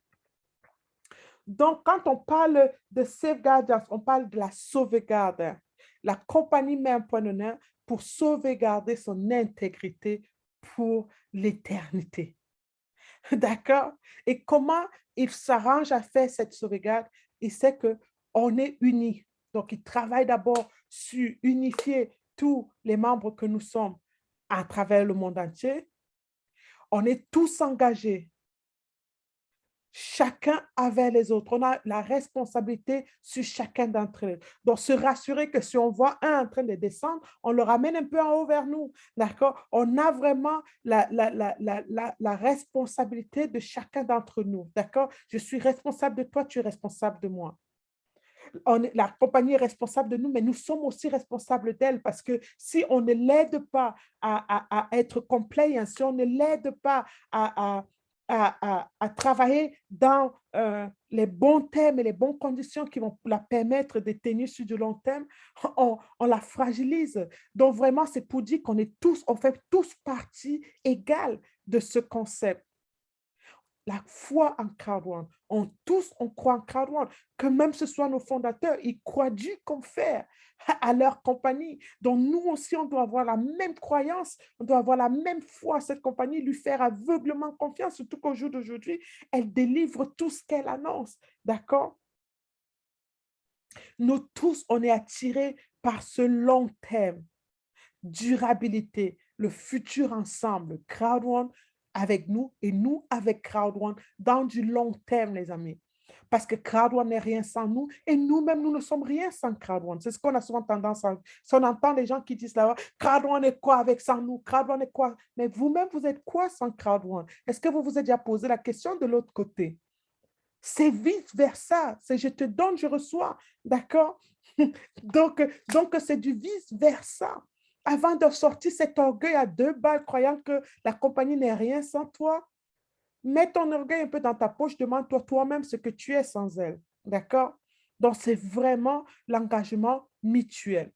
Donc, quand on parle de safeguard, on parle de la sauvegarde. La compagnie met un point d'honneur pour sauvegarder son intégrité pour l'éternité. D'accord? Et comment il s'arrange à faire cette sauvegarde? Il sait qu'on est unis. Donc, il travaille d'abord sur unifier tous les membres que nous sommes à travers le monde entier. On est tous engagés. Chacun avec les autres. On a la responsabilité sur chacun d'entre eux. Donc, se rassurer que si on voit un en train de descendre, on le ramène un peu en haut vers nous. D'accord? On a vraiment la responsabilité de chacun d'entre nous. D'accord? Je suis responsable de toi, tu es responsable de moi. La compagnie est responsable de nous, mais nous sommes aussi responsables d'elle parce que si on ne l'aide pas à être compliant, si on ne l'aide pas à à travailler dans les bons thèmes et les bonnes conditions qui vont la permettre de tenir sur du long terme, on la fragilise. Donc, vraiment, c'est pour dire qu'on est tous, on fait tous partie égale de ce concept. La foi en Crowd One. Tous, on croit en Crowd One. Que même ce soit nos fondateurs, ils croient Dieu comme fer à leur compagnie. Donc, nous aussi, on doit avoir la même croyance, on doit avoir la même foi à cette compagnie, lui faire aveuglement confiance, surtout qu'au jour d'aujourd'hui, elle délivre tout ce qu'elle annonce. D'accord? Nous tous, on est attirés par ce long terme, durabilité, le futur ensemble, Crowd One avec nous et nous avec Crowd One dans du long terme, les amis. Parce que Crowd One n'est rien sans nous et nous-mêmes, nous ne sommes rien sans Crowd One. C'est ce qu'on a souvent tendance à... Si on entend les gens qui disent là, Crowd One est quoi avec sans nous? Crowd One est quoi? Mais vous-même, vous êtes quoi sans Crowd One? Est-ce que vous vous êtes déjà posé la question de l'autre côté? C'est vice-versa. C'est je te donne, je reçois. D'accord? donc c'est du vice-versa. Avant de sortir cet orgueil à 2 balles, croyant que la compagnie n'est rien sans toi, mets ton orgueil un peu dans ta poche, demande-toi toi-même ce que tu es sans elle. D'accord? Donc, c'est vraiment l'engagement mutuel.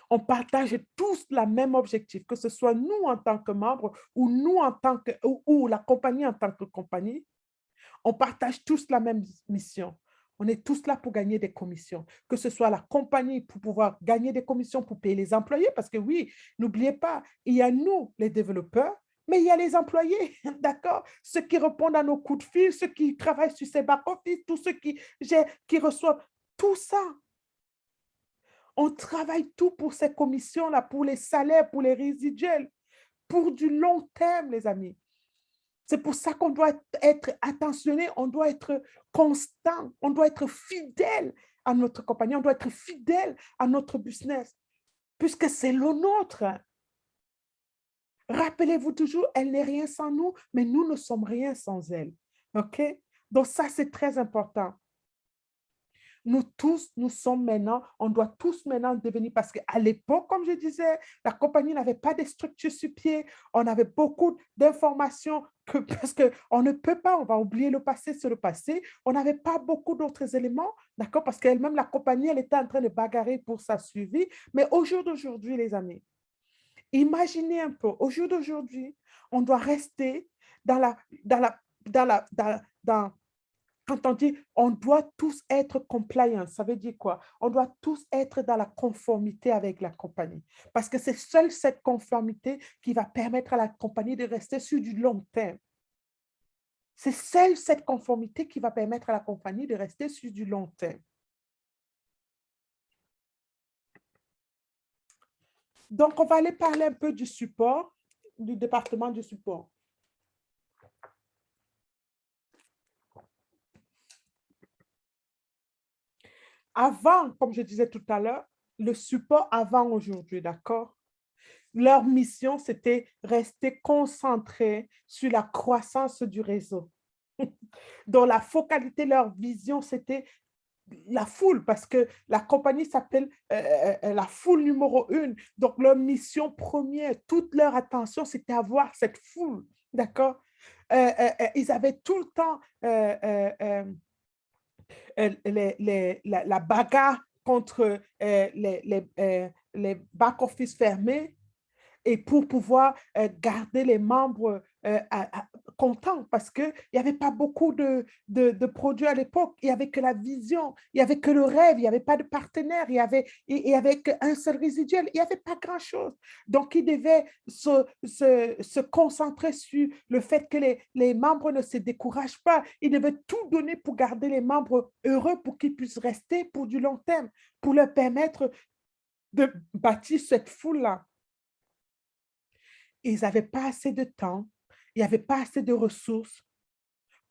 On partage tous le même objectif, que ce soit nous en tant que membres ou nous en tant que, ou la compagnie en tant que compagnie. On partage tous la même mission. On est tous là pour gagner des commissions, que ce soit la compagnie pour pouvoir gagner des commissions pour payer les employés, parce que oui, n'oubliez pas, il y a nous, les développeurs, mais il y a les employés, d'accord? Ceux qui répondent à nos coups de fil, ceux qui travaillent sur ces back-office, tous ceux qui reçoivent tout ça. On travaille tout pour ces commissions-là, pour les salaires, pour les résiduels, pour du long terme, les amis. C'est pour ça qu'on doit être attentionné, on doit être constant, on doit être fidèle à notre compagnie, on doit être fidèle à notre business, puisque c'est le nôtre. Rappelez-vous toujours, elle n'est rien sans nous, mais nous ne sommes rien sans elle. OK? Donc ça, c'est très important. Nous tous, nous sommes maintenant, on doit tous maintenant devenir, parce qu'à l'époque, comme je disais, la compagnie n'avait pas de structure sur pied, on avait beaucoup d'informations, parce qu'on ne peut pas, on va oublier le passé, c'est le passé, on n'avait pas beaucoup d'autres éléments, d'accord, parce qu'elle-même, la compagnie, elle était en train de bagarrer pour sa survie, mais au jour d'aujourd'hui, les amis, imaginez un peu, au jour d'aujourd'hui, on doit rester dans la, dans la, dans quand on dit on doit tous être compliant, ça veut dire quoi? On doit tous être dans la conformité avec la compagnie. Parce que c'est seule cette conformité qui va permettre à la compagnie de rester sur du long terme. C'est seule cette conformité qui va permettre à la compagnie de rester sur du long terme. Donc, on va aller parler un peu du support, du département du support. Avant, comme je disais tout à l'heure, le support avant aujourd'hui, d'accord? Leur mission, c'était rester concentré sur la croissance du réseau. Donc, la focalité, leur vision, c'était la foule, parce que la compagnie s'appelle la foule numéro 1. Donc, leur mission première, toute leur attention, c'était avoir cette foule, d'accord? Ils avaient tout le temps la bagarre contre les back-office fermés, et pour pouvoir garder les membres contents, parce qu'il n'y avait pas beaucoup de produits à l'époque, il n'y avait que la vision, il n'y avait que le rêve, il n'y avait pas de partenaire, il y avait qu'un seul résiduel, il n'y avait pas grand-chose. Donc, ils devaient se concentrer sur le fait que les membres ne se découragent pas, ils devaient tout donner pour garder les membres heureux, pour qu'ils puissent rester pour du long terme, pour leur permettre de bâtir cette foule-là. Ils n'avaient pas assez de temps, il n'y avait pas assez de ressources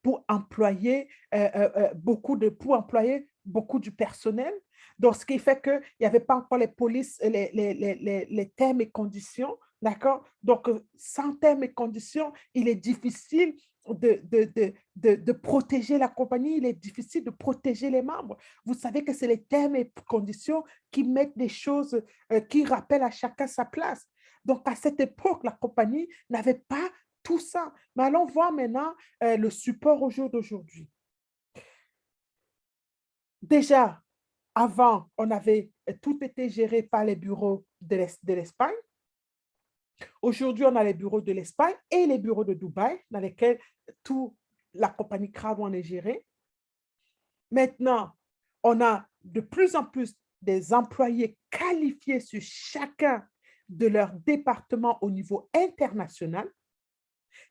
pour employer pour employer beaucoup du personnel. Donc, ce qui fait qu'il n'y avait pas encore les polices, les termes et conditions, d'accord? Donc, sans termes et conditions, il est difficile de protéger la compagnie, il est difficile de protéger les membres. Vous savez que c'est les termes et conditions qui mettent des choses, qui rappellent à chacun sa place. Donc, à cette époque, la compagnie n'avait pas tout ça. Mais allons voir maintenant le support au jour d'aujourd'hui. Déjà, avant, tout était géré par les bureaux de l'Espagne. Aujourd'hui, on a les bureaux de l'Espagne et les bureaux de Dubaï, dans lesquels toute la compagnie Crowd One est gérée. Maintenant, on a de plus en plus des employés qualifiés sur chacun de leur département au niveau international,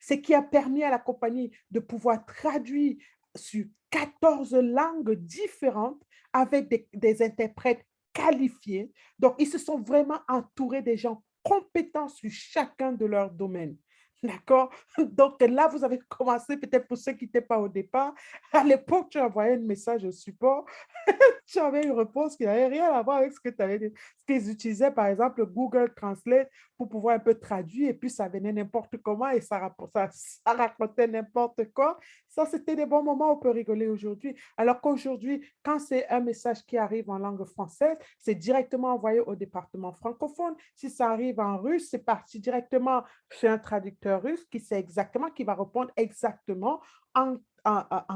ce qui a permis à la compagnie de pouvoir traduire sur 14 langues différentes avec des interprètes qualifiés. Donc, ils se sont vraiment entourés des gens compétents sur chacun de leurs domaines. D'accord? Donc là, vous avez commencé, peut-être pour ceux qui n'étaient pas au départ, à l'époque, tu envoyais un message au support, tu avais une réponse qui n'avait rien à voir avec ce que tu avais dit. Ce qu'ils utilisaient, par exemple, Google Translate pour pouvoir un peu traduire, et puis ça venait n'importe comment et ça racontait n'importe quoi. Ça, c'était des bons moments, on peut rigoler aujourd'hui. Alors qu'aujourd'hui, quand c'est un message qui arrive en langue française, c'est directement envoyé au département francophone. Si ça arrive en russe, c'est parti directement chez un traducteur russe qui sait exactement, qui va répondre exactement en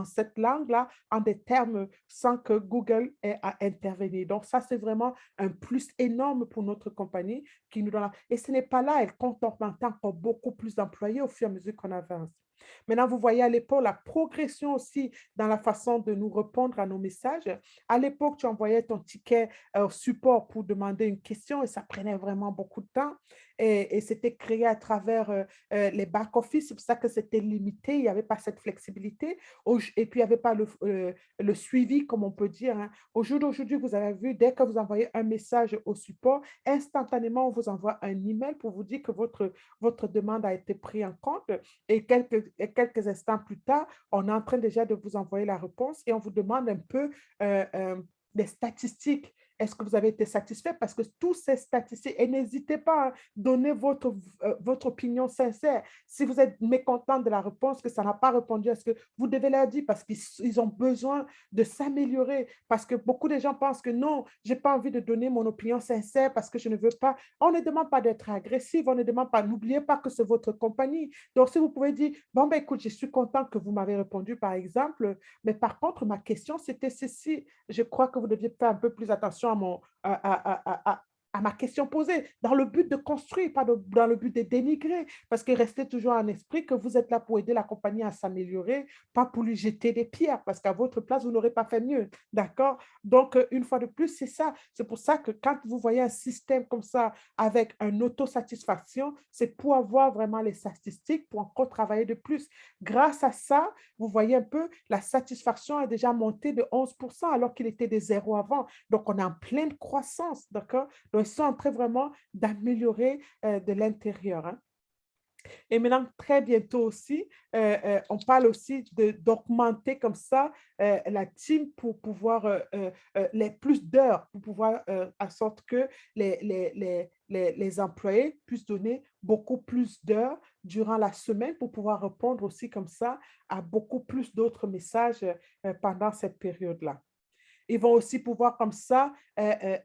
cette langue-là, en des termes sans que Google ait à intervenir. Donc, ça, c'est vraiment un plus énorme pour notre compagnie qui nous donne. Et ce n'est pas là, elle compte augmenter encore beaucoup plus d'employés au fur et à mesure qu'on avance. Maintenant, vous voyez à l'époque la progression aussi dans la façon de nous répondre à nos messages. À l'époque, tu envoyais ton ticket au support pour demander une question et ça prenait vraiment beaucoup de temps. Et c'était créé à travers les back-office. C'est pour ça que c'était limité. Il n'y avait pas cette flexibilité. Et puis, il n'y avait pas le suivi, comme on peut dire. Hein. Au jour d'aujourd'hui, vous avez vu, dès que vous envoyez un message au support, instantanément, on vous envoie un email pour vous dire que votre demande a été prise en compte. Et quelques instants plus tard, on est en train déjà de vous envoyer la réponse et on vous demande un peu des statistiques. Est-ce que vous avez été satisfait? Parce que tous ces statistiques, et n'hésitez pas à donner votre opinion sincère. Si vous êtes mécontent de la réponse, que ça n'a pas répondu à ce que vous devez leur dire parce qu'ils ont besoin de s'améliorer. Parce que beaucoup de gens pensent que non, je n'ai pas envie de donner mon opinion sincère parce que je ne veux pas. On ne demande pas d'être agressif, on ne demande pas, n'oubliez pas que c'est votre compagnie. Donc, si vous pouvez dire, bon, ben écoute, je suis content que vous m'avez répondu, par exemple, mais par contre, ma question, c'était ceci. Je crois que vous deviez faire un peu plus attention à ma question posée, dans le but de construire, pas dans le but de dénigrer, parce que restez toujours en esprit que vous êtes là pour aider la compagnie à s'améliorer, pas pour lui jeter des pierres, parce qu'à votre place, vous n'aurez pas fait mieux. D'accord? Donc, une fois de plus, c'est ça. C'est pour ça que quand vous voyez un système comme ça, avec une autosatisfaction, c'est pour avoir vraiment les statistiques, pour encore travailler de plus. Grâce à ça, vous voyez un peu, la satisfaction a déjà monté de 11% alors qu'il était de 0 avant. Donc, on est en pleine croissance, d'accord? Donc, ils sont en train vraiment d'améliorer de l'intérieur. Hein. Et maintenant, très bientôt aussi, on parle aussi d'augmenter comme ça la team pour pouvoir, les plus d'heures, pour pouvoir, en sorte que les employés puissent donner beaucoup plus d'heures durant la semaine pour pouvoir répondre aussi comme ça à beaucoup plus d'autres messages pendant cette période-là. Ils vont aussi pouvoir comme ça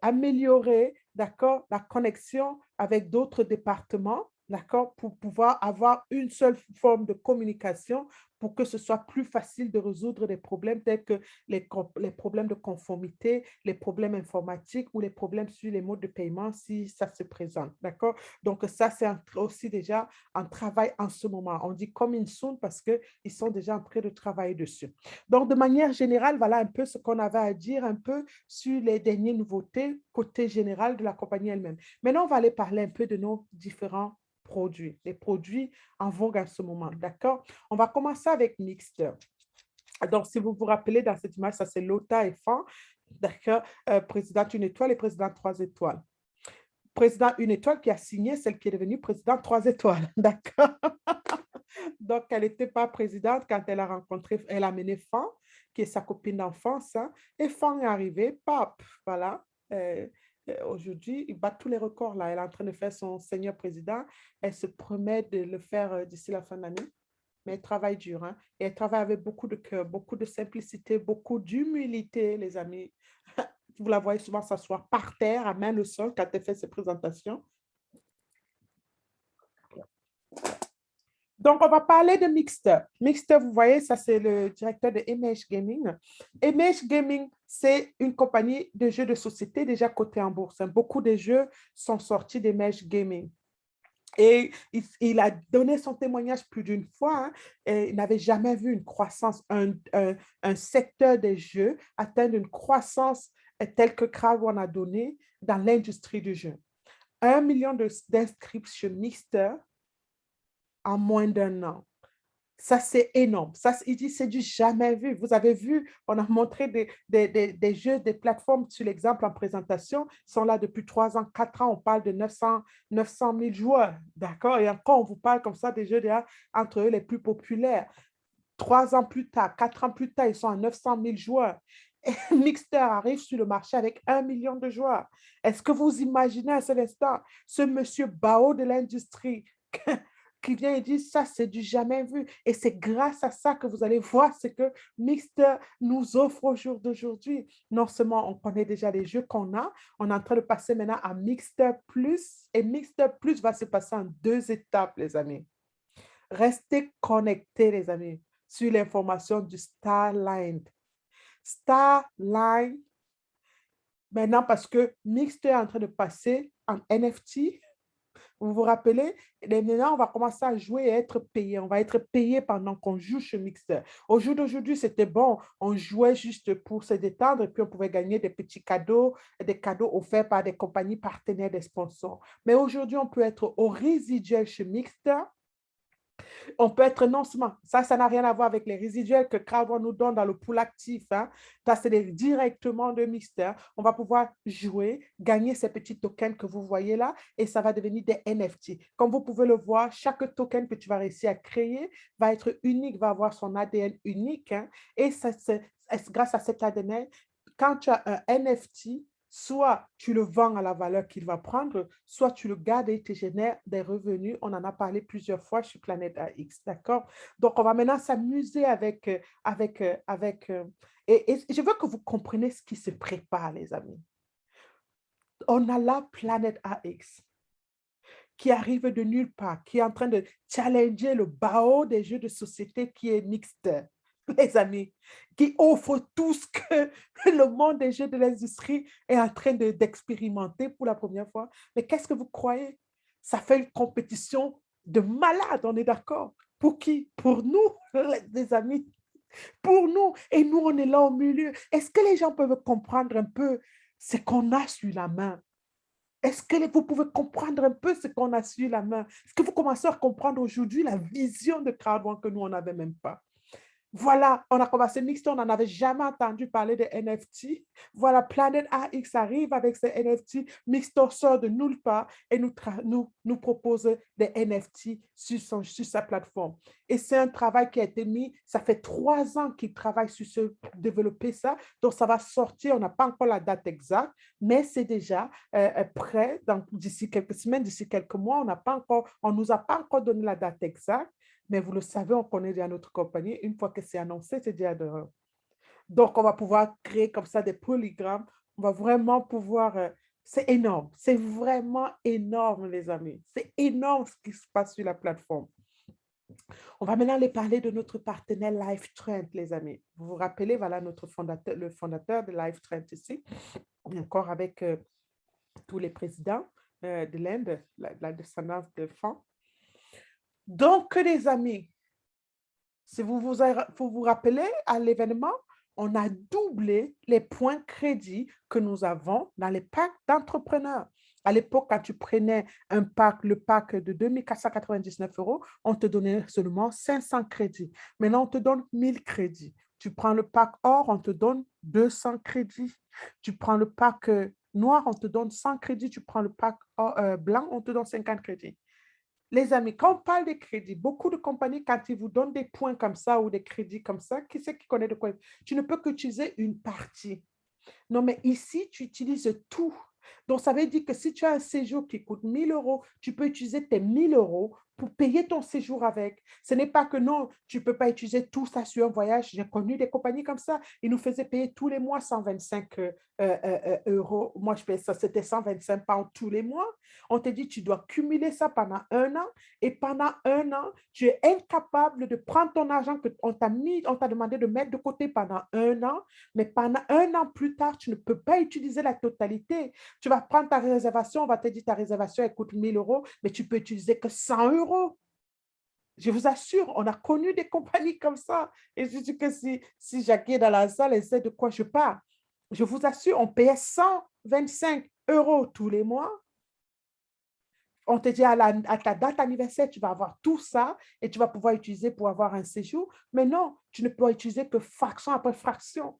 améliorer, d'accord, la connexion avec d'autres départements, d'accord, pour pouvoir avoir une seule forme de communication pour que ce soit plus facile de résoudre des problèmes tels que les problèmes de conformité, les problèmes informatiques ou les problèmes sur les modes de paiement si ça se présente, d'accord? Donc ça, c'est aussi déjà un travail en ce moment. On dit coming soon parce qu'ils sont déjà en train de travailler dessus. Donc, de manière générale, voilà un peu ce qu'on avait à dire un peu sur les dernières nouveautés côté général de la compagnie elle-même. Maintenant, on va aller parler un peu de nos différents produits, les produits en vogue en ce moment, d'accord? On va commencer avec Mixter. Donc, si vous vous rappelez, dans cette image, ça c'est Lota et Fan, d'accord? Présidente une étoile et présidente 3 étoiles. Président une étoile qui a signé celle qui est devenue présidente 3 étoiles, d'accord? Donc, elle n'était pas présidente quand elle a rencontré, elle a mené Fan, qui est sa copine d'enfance, hein, et Fan est arrivée, pap, voilà. Aujourd'hui, il bat tous les records là. Elle est en train de faire son senior président. Elle se promet de le faire d'ici la fin de l'année. Mais elle travaille dur, hein, et elle travaille avec beaucoup de cœur, beaucoup de simplicité, beaucoup d'humilité, les amis. Vous la voyez souvent s'asseoir par terre, à main le sol, quand elle fait ses présentations. Donc, on va parler de Mixter. Mixter, vous voyez, ça, c'est le directeur de Image Gaming. Image Gaming, c'est une compagnie de jeux de société déjà cotée en bourse. Beaucoup de jeux sont sortis d'Image Gaming. Et il a donné son témoignage plus d'une fois. Hein, et il n'avait jamais vu une croissance, un secteur des jeux atteindre une croissance telle que Crowd a donné dans l'industrie du jeu. 1 million d'inscriptions Mixter en moins d'un an. Ça, c'est énorme. Ça, il dit, c'est du jamais vu. Vous avez vu, on a montré des jeux, des plateformes sur l'exemple en présentation, ils sont là depuis 3 ans, 4 ans. On parle de 900 000 joueurs. D'accord? Et encore, on vous parle comme ça des jeux déjà entre eux les plus populaires. 3 ans plus tard, 4 ans plus tard, ils sont à 900 000 joueurs. Et Mixter arrive sur le marché avec 1 million de joueurs. Est-ce que vous imaginez à cet instant ce monsieur Bao de l'industrie qui vient et dit ça, c'est du jamais vu. Et c'est grâce à ça que vous allez voir ce que Mixter nous offre au jour d'aujourd'hui. Non seulement on connaît déjà les jeux qu'on a, on est en train de passer maintenant à Mixter Plus. Et Mixter Plus va se passer en 2 étapes, les amis. Restez connectés, les amis, sur l'information du Starline. Starline, maintenant, parce que Mixter est en train de passer en NFT. Vous vous rappelez? Et maintenant, on va commencer à jouer et être payé. On va être payé pendant qu'on joue chez Mixer. Au jour d'aujourd'hui, c'était bon. On jouait juste pour se détendre et puis on pouvait gagner des petits cadeaux, des cadeaux offerts par des compagnies partenaires, des sponsors. Mais aujourd'hui, on peut être au résiduel chez Mixer. On peut être non seulement, ça n'a rien à voir avec les résiduels que Crowd nous donne dans le pool actif. Hein. Ça, c'est directement de Mixter. On va pouvoir jouer, gagner ces petits tokens que vous voyez là et ça va devenir des NFT. Comme vous pouvez le voir, chaque token que tu vas réussir à créer va être unique, va avoir son ADN unique. Hein, et ça, grâce à cet ADN, quand tu as un NFT, soit tu le vends à la valeur qu'il va prendre, soit tu le gardes et il te génère des revenus. On en a parlé plusieurs fois sur Planète AX, d'accord? Donc, on va maintenant s'amuser et je veux que vous compreniez ce qui se prépare, les amis. On a la Planète AX qui arrive de nulle part, qui est en train de challenger le bas des jeux de société qui est mixte, les amis, qui offre tout ce que le monde des jeux de l'industrie est en train d'expérimenter pour la première fois. Mais qu'est-ce que vous croyez? Ça fait une compétition de malades, on est d'accord? Pour qui? Pour nous, les amis. Pour nous. Et nous, on est là au milieu. Est-ce que les gens peuvent comprendre un peu ce qu'on a sur la main? Est-ce que vous pouvez comprendre un peu ce qu'on a sur la main? Est-ce que vous commencez à comprendre aujourd'hui la vision de Crowd que nous, on n'avait même pas? Voilà, on a commencé Mixter, on n'en avait jamais entendu parler de NFT. Voilà, Planet AX arrive avec ses NFT. Mixter sort de nulle part et nous propose des NFT sur sa plateforme. Et c'est un travail qui a été mis, ça fait 3 ans qu'il travaille sur développer ça. Donc, ça va sortir, on n'a pas encore la date exacte, mais c'est déjà prêt d'ici quelques semaines, d'ici quelques mois. On ne nous a pas encore donné la date exacte. Mais vous le savez, on connaît déjà notre compagnie. Une fois que c'est annoncé, c'est déjà dehors. Donc, on va pouvoir créer comme ça des polygrammes. On va vraiment pouvoir... c'est énorme. C'est vraiment énorme, les amis. C'est énorme ce qui se passe sur la plateforme. On va maintenant les parler de notre partenaire LiveTrend, les amis. Vous vous rappelez, voilà notre fondateur, le fondateur de LiveTrend ici, encore avec tous les présidents de l'Inde, la descendance de Fan. Donc, les amis, si vous rappelez, à l'événement, on a doublé les points crédit que nous avons dans les packs d'entrepreneurs. À l'époque, quand tu prenais le pack de 2499 €, on te donnait seulement 500 crédits. Maintenant, on te donne 1000 crédits. Tu prends le pack or, on te donne 200 crédits. Tu prends le pack noir, on te donne 100 crédits. Tu prends le pack blanc, on te donne 50 crédits. Les amis, quand on parle de crédit, beaucoup de compagnies, quand ils vous donnent des points comme ça ou des crédits comme ça, qui c'est qui connaît de quoi? Tu ne peux qu'utiliser une partie. Non, mais ici, tu utilises tout. Donc, ça veut dire que si tu as un séjour qui coûte 1000 €, tu peux utiliser tes 1000 € pour payer ton séjour avec. Ce n'est pas que non, tu ne peux pas utiliser tout ça sur un voyage. J'ai connu des compagnies comme ça. Ils nous faisaient payer tous les mois 125 euros. Moi, je payais ça, c'était 125 pounds tous les mois. On te dit, tu dois cumuler ça pendant un an. Et pendant un an, tu es incapable de prendre ton argent qu'on t'a mis, on t'a demandé de mettre de côté pendant un an. Mais pendant un an plus tard, tu ne peux pas utiliser la totalité. Tu vas prendre ta réservation, on va te dire ta réservation, elle coûte 1000 euros, mais tu peux utiliser que 100 euros. Je vous assure, on a connu des compagnies comme ça. Et je dis que si Jackie est dans la salle, elle sait de quoi je parle. Je vous assure, on payait 125 euros tous les mois. On te dit à ta date anniversaire, tu vas avoir tout ça et tu vas pouvoir utiliser pour avoir un séjour. Mais non, tu ne peux utiliser que fraction après fraction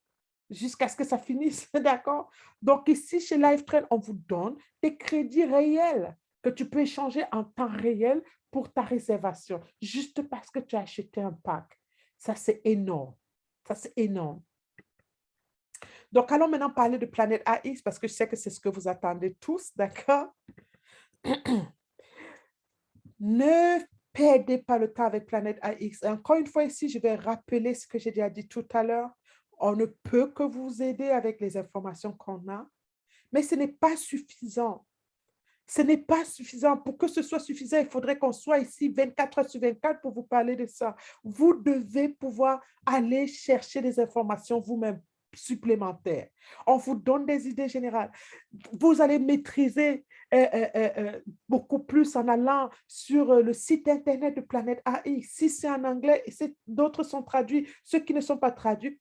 jusqu'à ce que ça finisse, d'accord? Donc ici, chez LifeTrain, on vous donne des crédits réels que tu peux échanger en temps réel pour ta réservation, juste parce que tu as acheté un pack. Ça, c'est énorme. Ça, c'est énorme. Donc, allons maintenant parler de Planète AX parce que je sais que c'est ce que vous attendez tous, d'accord? Ne perdez pas le temps avec Planète AX. Et encore une fois ici, je vais rappeler ce que j'ai déjà dit tout à l'heure. On ne peut que vous aider avec les informations qu'on a, mais ce n'est pas suffisant. Ce n'est pas suffisant. Pour que ce soit suffisant, il faudrait qu'on soit ici 24 heures sur 24 pour vous parler de ça. Vous devez pouvoir aller chercher des informations vous-même supplémentaires. On vous donne des idées générales. Vous allez maîtriser beaucoup plus en allant sur le site Internet de Planète AI. Si c'est en anglais, d'autres sont traduits. Ceux qui ne sont pas traduits,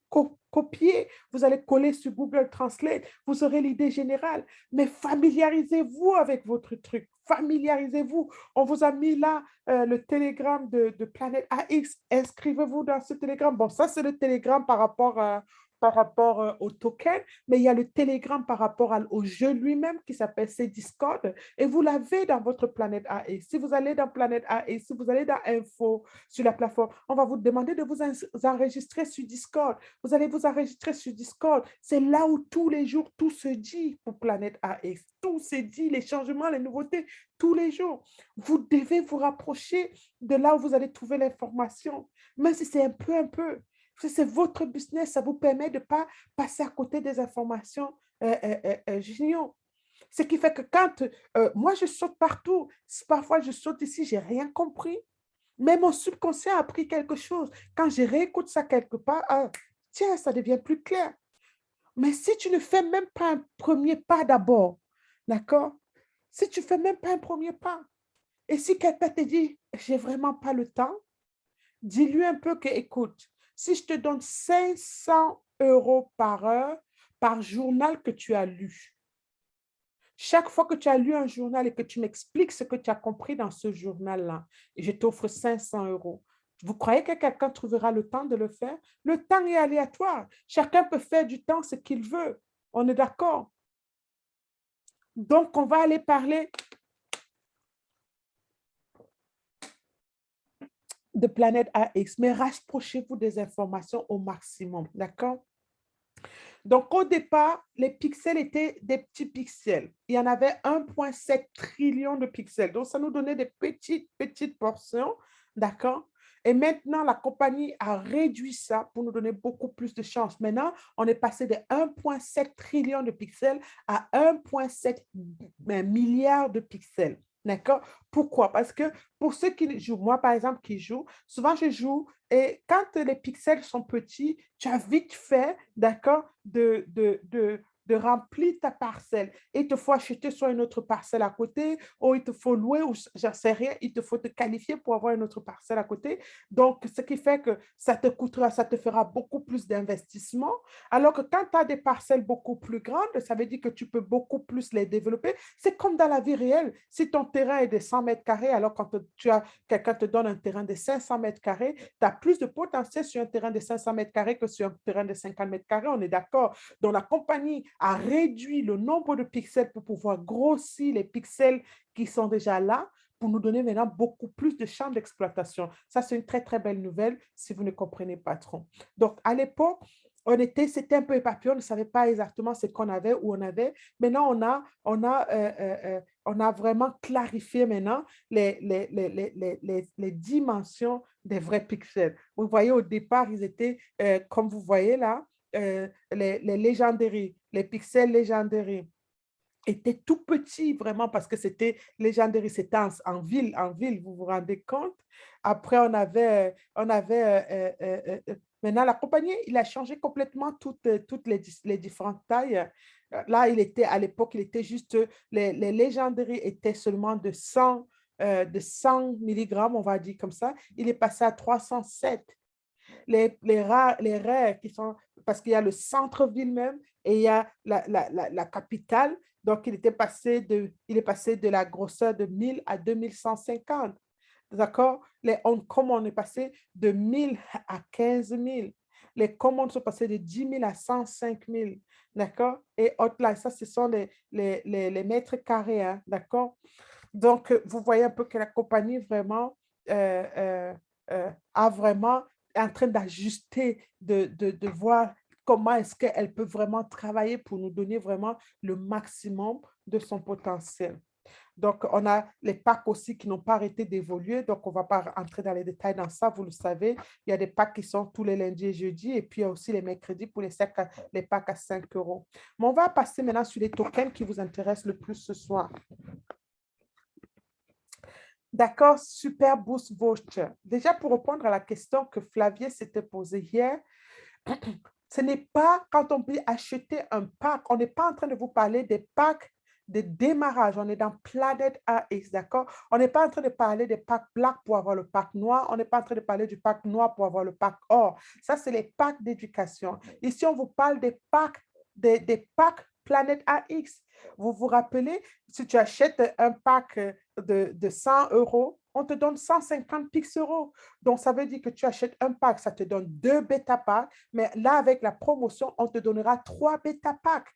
copiez. Vous allez coller sur Google Translate. Vous aurez l'idée générale. Mais familiarisez-vous avec votre truc. Familiarisez-vous. On vous a mis là le télégramme de Planète AX. Inscrivez-vous dans ce télégramme. Bon, ça, c'est le télégramme par rapport au token, mais il y a le télégramme par rapport au jeu lui-même qui s'appelle Discord et vous l'avez dans votre Planète AI. Si vous allez dans Planète AI, si vous allez dans Info sur la plateforme, on va vous demander de vous enregistrer sur Discord. Vous allez vous enregistrer sur Discord. C'est là où tous les jours, tout se dit pour Planète AI. Tout se dit, les changements, les nouveautés, tous les jours. Vous devez vous rapprocher de là où vous allez trouver l'information, même si c'est un peu. C'est votre business, ça vous permet de ne pas passer à côté des informations junior. Ce qui fait que quand moi, je saute partout, parfois je saute ici, je n'ai rien compris, mais mon subconscient a appris quelque chose. Quand je réécoute ça quelque part, tiens, ça devient plus clair. Mais si tu ne fais même pas un premier pas d'abord, d'accord? Si tu ne fais même pas un premier pas, et si quelqu'un te dit, j'ai vraiment pas le temps, dis-lui un peu que, écoute, si je te donne 500 euros par heure, par journal que tu as lu, chaque fois que tu as lu un journal et que tu m'expliques ce que tu as compris dans ce journal-là, je t'offre 500 euros. Vous croyez que quelqu'un trouvera le temps de le faire? Le temps est aléatoire. Chacun peut faire du temps ce qu'il veut. On est d'accord? Donc, on va aller parler de Planète AX, mais rapprochez-vous des informations au maximum, d'accord? Donc, au départ, les pixels étaient des petits pixels. Il y en avait 1,7 trillion de pixels. Donc, ça nous donnait des petites portions, d'accord? Et maintenant, la compagnie a réduit ça pour nous donner beaucoup plus de chance. Maintenant, on est passé de 1,7 trillion de pixels à 1,7 milliard de pixels. D'accord? Pourquoi? Parce que pour ceux qui jouent, moi par exemple qui joue, souvent je joue et quand les pixels sont petits, tu as vite fait, d'accord, de remplir ta parcelle. Et il te faut acheter soit une autre parcelle à côté, ou il te faut louer, ou j'en sais rien, il te faut te qualifier pour avoir une autre parcelle à côté. Donc, ce qui fait que ça te coûtera, ça te fera beaucoup plus d'investissement. Alors que quand tu as des parcelles beaucoup plus grandes, ça veut dire que tu peux beaucoup plus les développer. C'est comme dans la vie réelle. Si ton terrain est de 100 mètres carrés, alors quand quelqu'un te donne un terrain de 500 mètres carrés, tu as plus de potentiel sur un terrain de 500 mètres carrés que sur un terrain de 50 mètres carrés, on est d'accord. Donc, la compagnie a réduit le nombre de pixels pour pouvoir grossir les pixels qui sont déjà là pour nous donner maintenant beaucoup plus de champs d'exploitation. Ça, c'est une très, très belle nouvelle si vous ne comprenez pas trop. Donc, à l'époque, c'était un peu éparpillé, on ne savait pas exactement ce qu'on avait, où on avait. Maintenant, on a vraiment clarifié maintenant les dimensions des vrais pixels. Vous voyez, au départ, ils étaient, comme vous voyez là, les légendaires, les pixels légendaires était tout petit vraiment parce que c'était légendaire, c'était en ville, vous vous rendez compte? Après, maintenant la compagnie, il a changé complètement toutes les différentes tailles. Là, à l'époque, il était juste, les légendaires étaient seulement de 100 milligrammes, on va dire comme ça. Il est passé à 307. Les rares qui sont, parce qu'il y a le centre-ville même et il y a la capitale. Donc, il est passé de la grosseur de 1000 à 2150. D'accord? Comme on est passé de 1000 à 15 000. Les commandes sont passées de 10 000 à 105 000. D'accord? Et au-delà, ça, ce sont les mètres carrés. Hein, d'accord? Donc, vous voyez un peu que la compagnie vraiment a vraiment est en train d'ajuster, de voir comment est-ce qu'elle peut vraiment travailler pour nous donner vraiment le maximum de son potentiel. Donc, on a les packs aussi qui n'ont pas arrêté d'évoluer. Donc, on ne va pas entrer dans les détails dans ça, vous le savez. Il y a des packs qui sont tous les lundis et jeudis, et puis il y a aussi les mercredis pour les packs à 5 euros. Mais on va passer maintenant sur les tokens qui vous intéressent le plus ce soir. D'accord, super boost voucher. Déjà, pour répondre à la question que Flavie s'était posée hier, ce n'est pas quand on peut acheter un pack, on n'est pas en train de vous parler des packs de démarrage, on est dans Planet AX, d'accord? On n'est pas en train de parler des packs black pour avoir le pack noir, on n'est pas en train de parler du pack noir pour avoir le pack or. Ça, c'est les packs d'éducation. Ici, on vous parle des packs Planet AX. Vous vous rappelez, si tu achètes un pack de 100 euros, on te donne 150 pix euros. Donc, ça veut dire que tu achètes un pack, ça te donne 2 bêta packs, mais là, avec la promotion, on te donnera 3 bêta packs.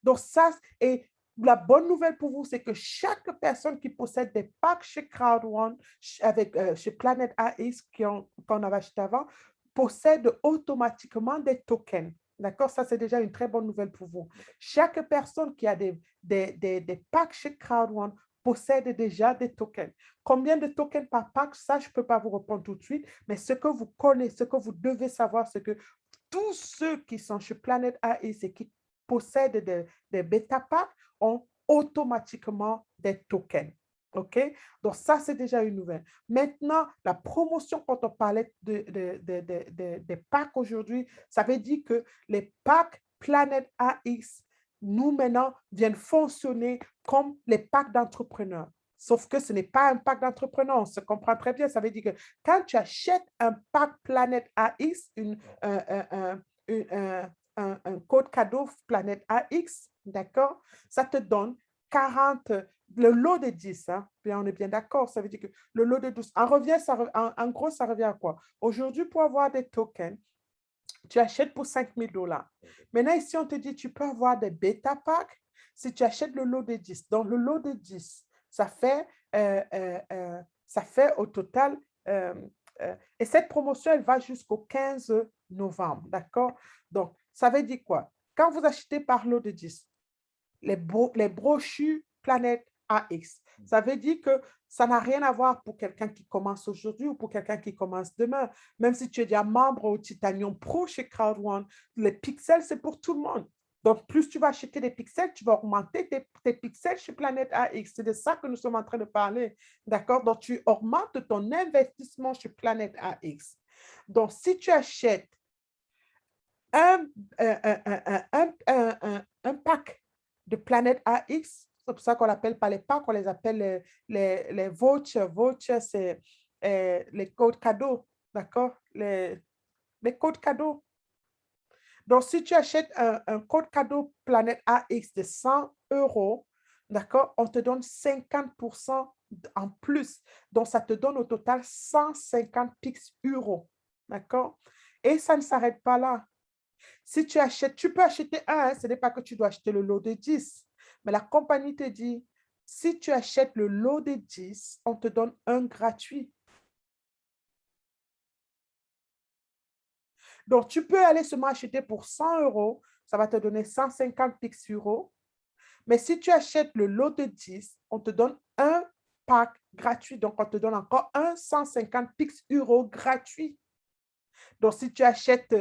Donc, ça, et la bonne nouvelle pour vous, c'est que chaque personne qui possède des packs chez CrowdOne, chez Planet AX, qu'on avait acheté avant, possède automatiquement des tokens. D'accord? Ça, c'est déjà une très bonne nouvelle pour vous. Chaque personne qui a des packs chez CrowdOne possède déjà des tokens. Combien de tokens par pack? Ça, je ne peux pas vous répondre tout de suite, mais ce que vous connaissez, ce que vous devez savoir, c'est que tous ceux qui sont chez Planet AX et qui possèdent des bêta packs ont automatiquement des tokens. OK? Donc, ça, c'est déjà une nouvelle. Maintenant, la promotion, quand on parlait des packs aujourd'hui, ça veut dire que les packs Planet AX, nous, maintenant, viennent fonctionner comme les packs d'entrepreneurs. Sauf que ce n'est pas un pack d'entrepreneurs, on se comprend très bien. Ça veut dire que quand tu achètes un pack Planet AX, un code cadeau Planète AX, d'accord? Ça te donne 40, le lot de 10, hein? Bien, on est bien d'accord, ça veut dire que le lot de 12, en gros, ça revient à quoi? Aujourd'hui, pour avoir des tokens, tu achètes pour 5 000 $. Maintenant, ici, on te dit, tu peux avoir des bêta packs si tu achètes le lot de 10. Donc, le lot de 10, ça fait au total, et cette promotion, elle va jusqu'au 15 novembre, d'accord? Donc, ça veut dire quoi? Quand vous achetez par lot de 10, les brochures Planète AX, ça veut dire que ça n'a rien à voir pour quelqu'un qui commence aujourd'hui ou pour quelqu'un qui commence demain. Même si tu es déjà membre au Titanium Pro chez CrowdOne, les pixels, c'est pour tout le monde. Donc, plus tu vas acheter des pixels, tu vas augmenter tes pixels chez Planète AX. C'est de ça que nous sommes en train de parler. D'accord? Donc, tu augmentes ton investissement chez Planète AX. Donc, si tu achètes un, un pack de Planète AX, c'est pour ça qu'on l'appelle pas les packs, on les appelle les vouchers. Vouchers, c'est les codes cadeaux, d'accord? Les codes cadeaux. Donc, si tu achètes un code cadeau Planète AX de 100 euros, d'accord, on te donne 50% en plus. Donc, ça te donne au total 150 pix euros, d'accord? Et ça ne s'arrête pas là. Si tu achètes, tu peux acheter un, hein, ce n'est pas que tu dois acheter le lot de 10. Mais la compagnie te dit, si tu achètes le lot de 10, on te donne un gratuit. Donc, tu peux aller seulement acheter pour 100 euros, ça va te donner 150 Pix euros. Mais si tu achètes le lot de 10, on te donne un pack gratuit. Donc, on te donne encore un 150 Pix euros gratuit. Donc, si tu achètes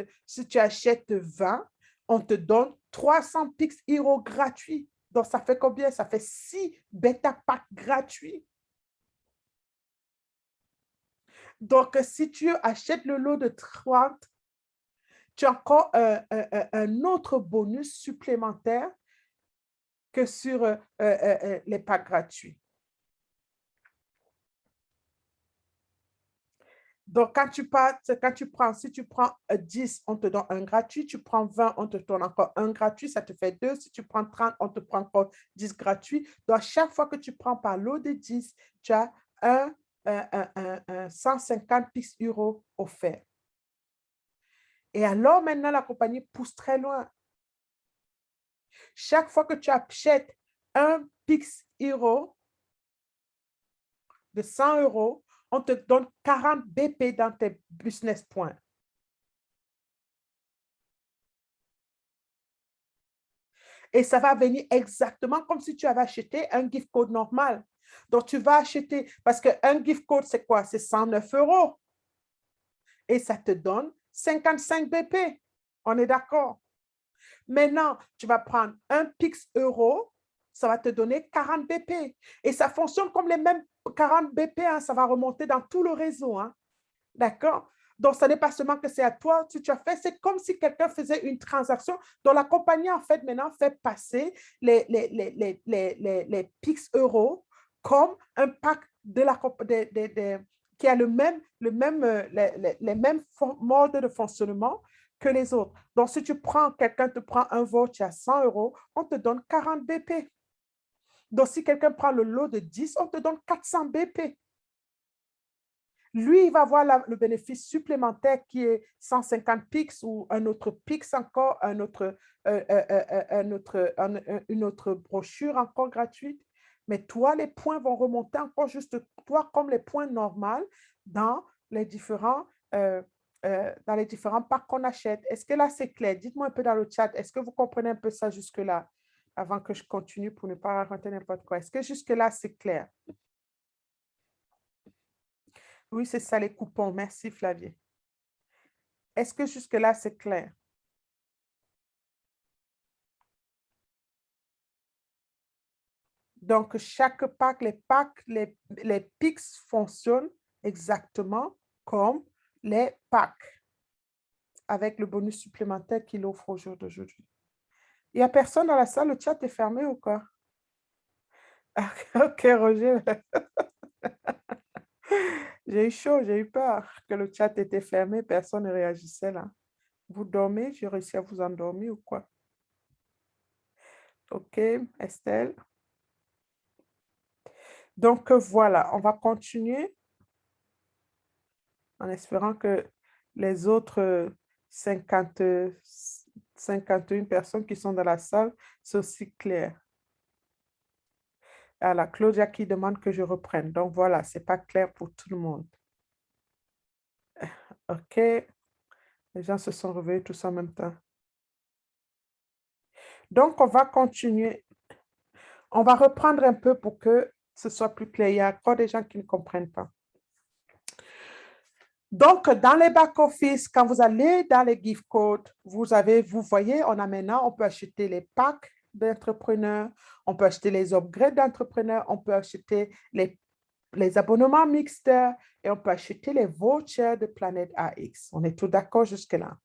20, on te donne 300 Pix euros gratuits. Donc, ça fait combien? Ça fait 6 bêta packs gratuits. Donc, si tu achètes le lot de 30, tu as encore un autre bonus supplémentaire que sur les packs gratuits. Donc, si tu prends 10, on te donne un gratuit. Tu prends 20, on te donne encore un gratuit. Ça te fait 2. Si tu prends 30, on te prend encore 10 gratuits. Donc, chaque fois que tu prends par lot de 10, tu as un 150 Pix euros offert. Et alors, maintenant, la compagnie pousse très loin. Chaque fois que tu achètes un Pix euro de 100 euros, on te donne 40 BP dans tes business points. Et ça va venir exactement comme si tu avais acheté un gift code normal. Donc, tu vas acheter, parce qu'un gift code, c'est quoi? C'est 109 euros. Et ça te donne 55 BP. On est d'accord? Maintenant, tu vas prendre un Pix euro, ça va te donner 40 BP. Et ça fonctionne comme les mêmes 40 BP, hein, ça va remonter dans tout le réseau. Hein. D'accord? Donc, ce n'est pas seulement que c'est à toi, tu as fait, c'est comme si quelqu'un faisait une transaction dont la compagnie, en fait, maintenant fait passer les Pix euros comme un pack qui a les mêmes modes de fonctionnement que les autres. Donc, si quelqu'un te prend un voucher à 100 euros, on te donne 40 BP. Donc, si quelqu'un prend le lot de 10, on te donne 400 BP. Lui, il va avoir le bénéfice supplémentaire qui est 150 Pix ou un autre Pix encore, une autre brochure encore gratuite. Mais toi, les points vont remonter encore juste toi comme les points normaux dans les différents packs qu'on achète. Est-ce que là, c'est clair? Dites-moi un peu dans le chat. Est-ce que vous comprenez un peu ça jusque-là avant que je continue pour ne pas raconter n'importe quoi? Est-ce que jusque-là, c'est clair? Oui, c'est ça, les coupons. Merci, Flavie. Est-ce que jusque-là, c'est clair? Donc, chaque pack, les Pix fonctionnent exactement comme les packs avec le bonus supplémentaire qu'il offre au jour d'aujourd'hui. Il n'y a personne dans la salle, le chat est fermé ou quoi? Ok, Roger. J'ai eu chaud, j'ai eu peur que le chat était fermé, personne ne réagissait là. Vous dormez, j'ai réussi à vous endormir ou quoi? Ok, Estelle. Donc, voilà, on va continuer en espérant que les autres 51 personnes qui sont dans la salle soient aussi claires. Alors, Claudia qui demande que je reprenne. Donc, voilà, ce n'est pas clair pour tout le monde. OK. Les gens se sont réveillés tous en même temps. Donc, on va continuer. On va reprendre un peu pour que ce soit plus clair. Il y a encore des gens qui ne comprennent pas. Donc, dans les back-office, quand vous allez dans les gift codes, vous voyez, on peut acheter les packs d'entrepreneurs, on peut acheter les upgrades d'entrepreneurs, on peut acheter les abonnements mixtes et on peut acheter les vouchers de Planète AX. On est tout d'accord jusque-là.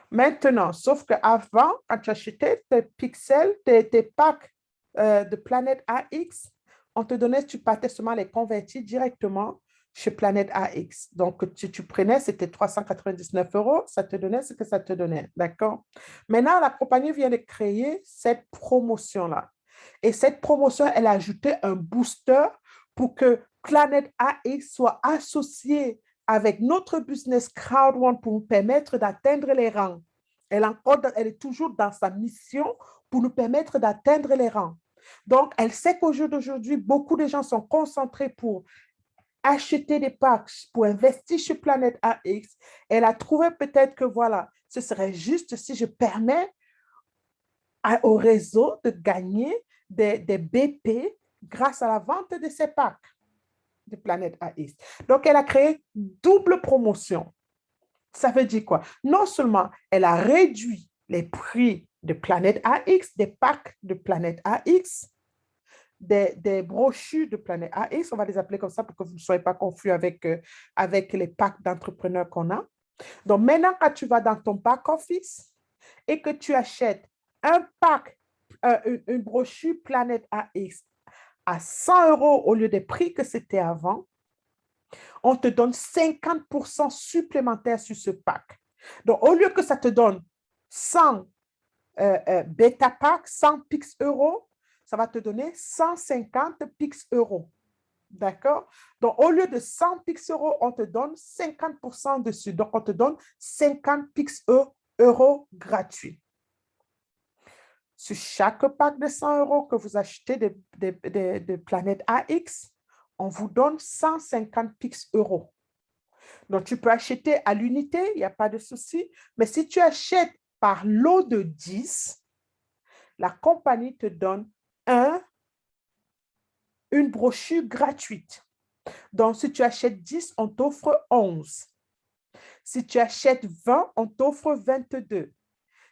Maintenant, sauf qu'avant, quand tu achetais tes pixels, tes packs de Planète AX, on te donnait, tu partais seulement les convertir directement chez Planète AX. Donc, tu prenais, c'était 399 euros, ça te donnait ce que ça te donnait. D'accord? Maintenant, la compagnie vient de créer cette promotion-là. Et cette promotion, elle a ajouté un booster pour que Planète AX soit associée avec notre business Crowd One pour nous permettre d'atteindre les rangs. Elle est toujours dans sa mission pour nous permettre d'atteindre les rangs. Donc, elle sait qu'au jour d'aujourd'hui, beaucoup de gens sont concentrés pour acheter des packs pour investir sur Planète AX. Elle a trouvé peut-être que voilà, ce serait juste si je permets au réseau de gagner des BP grâce à la vente de ces packs de Planète AX. Donc, elle a créé double promotion. Ça veut dire quoi? Non seulement elle a réduit les prix de Planète AX, des packs de Planète AX, des brochures de Planète AX, on va les appeler comme ça pour que vous ne soyez pas confus avec les packs d'entrepreneurs qu'on a. Donc maintenant, quand tu vas dans ton back-office et que tu achètes un pack, une brochure Planète AX à 100 € au lieu des prix que c'était avant, on te donne 50% supplémentaires sur ce pack. Donc, au lieu que ça te donne 100 bêta pack, 100 Pix euros, ça va te donner 150 Pix euros. D'accord? Donc, au lieu de 100 Pix euros, on te donne 50% dessus. Donc, on te donne 50 Pix euros gratuits. Sur chaque pack de 100 € que vous achetez de Planète AX, on vous donne 150 Pix euros. Donc, tu peux acheter à l'unité, il n'y a pas de souci. Mais si tu achètes par lot de 10, la compagnie te donne une brochure gratuite. Donc, si tu achètes 10, on t'offre 11. Si tu achètes 20, on t'offre 22.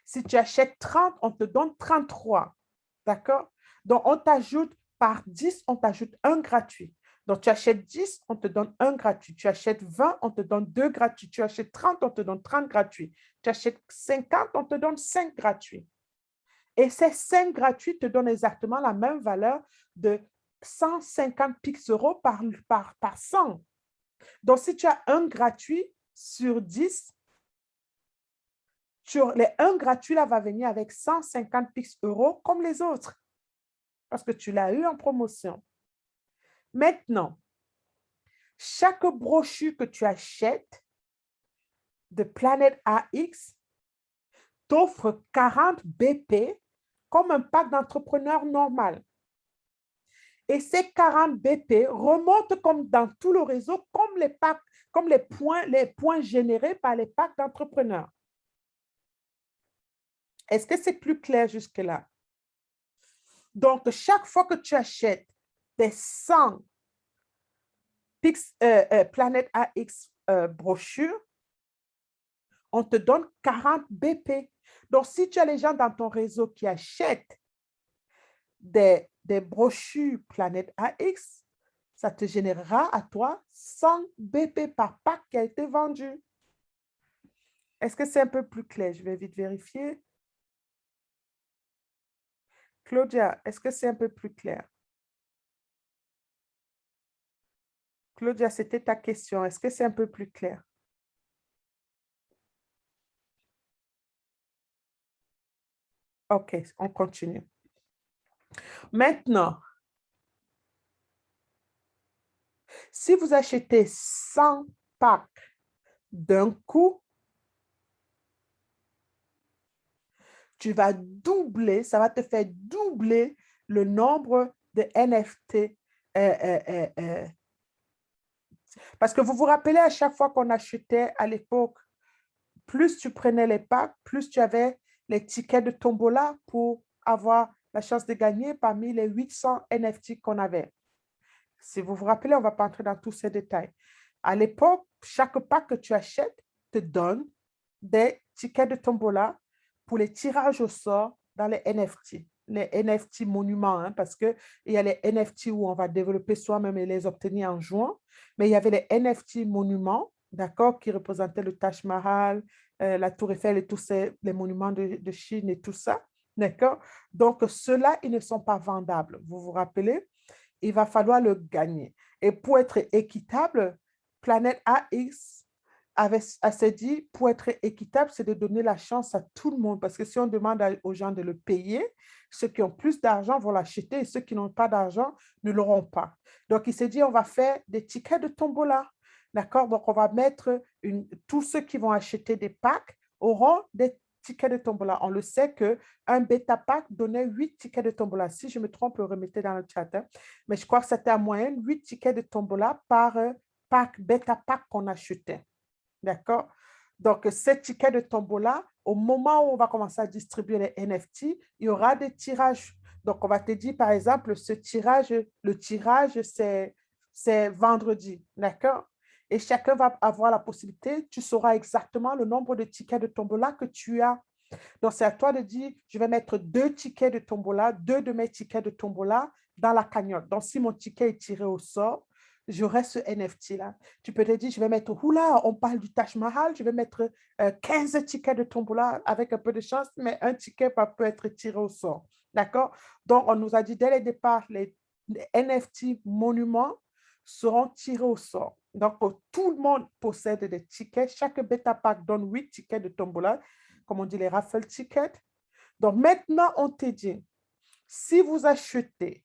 Si tu achètes 30, on te donne 33. D'accord? Donc, on t'ajoute par 10, on t'ajoute un gratuit. Donc, tu achètes 10, on te donne un gratuit. Tu achètes 20, on te donne 2 gratuits. Tu achètes 30, on te donne 30 gratuits. Tu achètes 50, on te donne 5 gratuits. Et ces 5 gratuits te donnent exactement la même valeur de 150 Pix euros par 100. Donc, si tu as un gratuit sur 10, les 1 gratuit là va venir avec 150 Pix euros comme les autres parce que tu l'as eu en promotion. Maintenant, chaque brochure que tu achètes de Planète AX t'offre 40 BP comme un pack d'entrepreneur normal. Et ces 40 BP remontent comme dans tout le réseau, comme les packs, comme les points générés par les packs d'entrepreneurs. Est-ce que c'est plus clair jusque-là? Donc, chaque fois que tu achètes des 100 Planète AX brochures, on te donne 40 BP. Donc, si tu as les gens dans ton réseau qui achètent des brochures Planète AX, ça te générera à toi 100 BP par pack qui a été vendu. Est-ce que c'est un peu plus clair? Je vais vite vérifier. Claudia, est-ce que c'est un peu plus clair? Claudia, c'était ta question. Est-ce que c'est un peu plus clair? OK, on continue. Maintenant, si vous achetez 100 packs d'un coup, tu vas doubler, ça va te faire doubler le nombre de NFT. Parce que vous vous rappelez, à chaque fois qu'on achetait à l'époque, plus tu prenais les packs, plus tu avais les tickets de tombola pour avoir la chance de gagner parmi les 800 NFT qu'on avait. Si vous vous rappelez, on ne va pas entrer dans tous ces détails. À l'époque, chaque pack que tu achètes te donne des tickets de tombola pour les tirages au sort dans les NFT. Les NFT monuments, hein, parce qu'il y a les NFT où on va développer soi-même et les obtenir en jouant, mais il y avait les NFT monuments, d'accord, qui représentaient le Taj Mahal, la Tour Eiffel et tous les monuments de Chine et tout ça, d'accord? Donc, ceux-là, ils ne sont pas vendables. Vous vous rappelez? Il va falloir le gagner. Et pour être équitable, Planète AX s'est dit, pour être équitable, c'est de donner la chance à tout le monde. Parce que si on demande aux gens de le payer, ceux qui ont plus d'argent vont l'acheter et ceux qui n'ont pas d'argent ne l'auront pas. Donc, il s'est dit, on va faire des tickets de tombola. D'accord? Donc, on va mettre tous ceux qui vont acheter des packs auront des tickets de tombola. On le sait qu'un bêta pack donnait 8 tickets de tombola. Si je me trompe, remettez dans le chat. Hein. Mais je crois que c'était en moyenne 8 tickets de tombola pack, bêta pack qu'on achetait. D'accord? Donc, ces tickets de tombola, au moment où on va commencer à distribuer les NFT, il y aura des tirages. Donc, on va te dire, par exemple, le tirage, c'est vendredi. D'accord? Et chacun va avoir la possibilité, tu sauras exactement le nombre de tickets de tombola que tu as. Donc, c'est à toi de dire, je vais mettre 2 tickets de tombola, 2 de mes tickets de tombola dans la cagnotte. Donc, si mon ticket est tiré au sort, j'aurai ce NFT-là. Tu peux te dire, je vais mettre, oula, on parle du Taj Mahal, je vais mettre 15 tickets de tombola avec un peu de chance, mais un ticket peut être tiré au sort. D'accord? Donc, on nous a dit dès le départ, les NFT monuments seront tirés au sort. Donc, tout le monde possède des tickets. Chaque bêta pack donne 8 tickets de tombola, comme on dit les raffle tickets. Donc, maintenant, on te dit, si vous achetez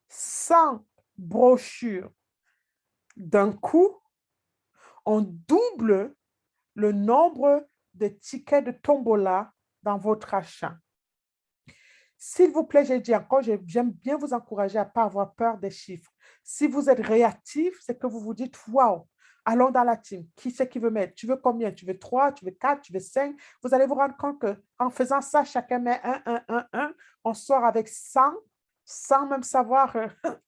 100 brochures d'un coup, on double le nombre de tickets de tombola dans votre achat. S'il vous plaît, j'ai dit encore, j'aime bien vous encourager à ne pas avoir peur des chiffres. Si vous êtes réactif, c'est que vous vous dites, waouh, allons dans la team. Qui c'est qui veut mettre? Tu veux combien? Tu veux 3, tu veux 4, tu veux 5? Vous allez vous rendre compte qu'en faisant ça, chacun met un. On sort avec 100 sans même savoir,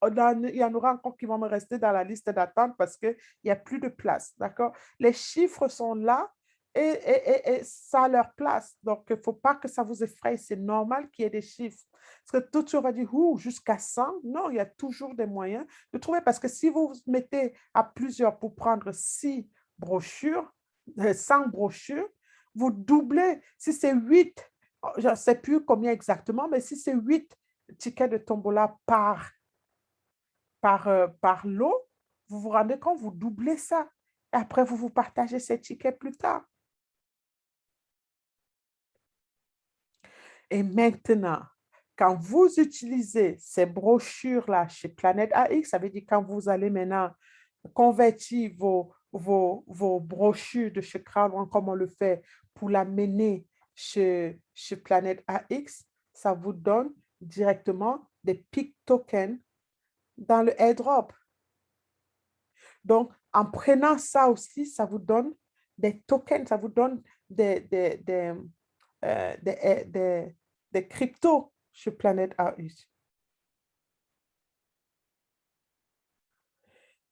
il y en aura encore qui vont me rester dans la liste d'attente parce qu'il n'y a plus de place. D'accord? Les chiffres sont là et ça a leur place. Donc, il ne faut pas que ça vous effraie. C'est normal qu'il y ait des chiffres. Parce que tout le monde va dire, jusqu'à 100. Non, il y a toujours des moyens de trouver. Parce que si vous vous mettez à plusieurs pour prendre 6 brochures, 100 brochures, vous doublez. Si c'est 8, je ne sais plus combien exactement, mais si c'est 8 tickets de tombola par lot, vous vous rendez compte, vous doublez ça. Et après, vous partagez ces tickets plus tard. Et maintenant, quand vous utilisez ces brochures-là chez Planète AX, ça veut dire quand vous allez maintenant convertir vos brochures de chez Crowdrun, comme on le fait, pour l'amener chez Planète AX, ça vous donne directement des PIC tokens dans le airdrop. Donc, en prenant ça aussi, ça vous donne des tokens, ça vous donne des cryptos sur Planète AX.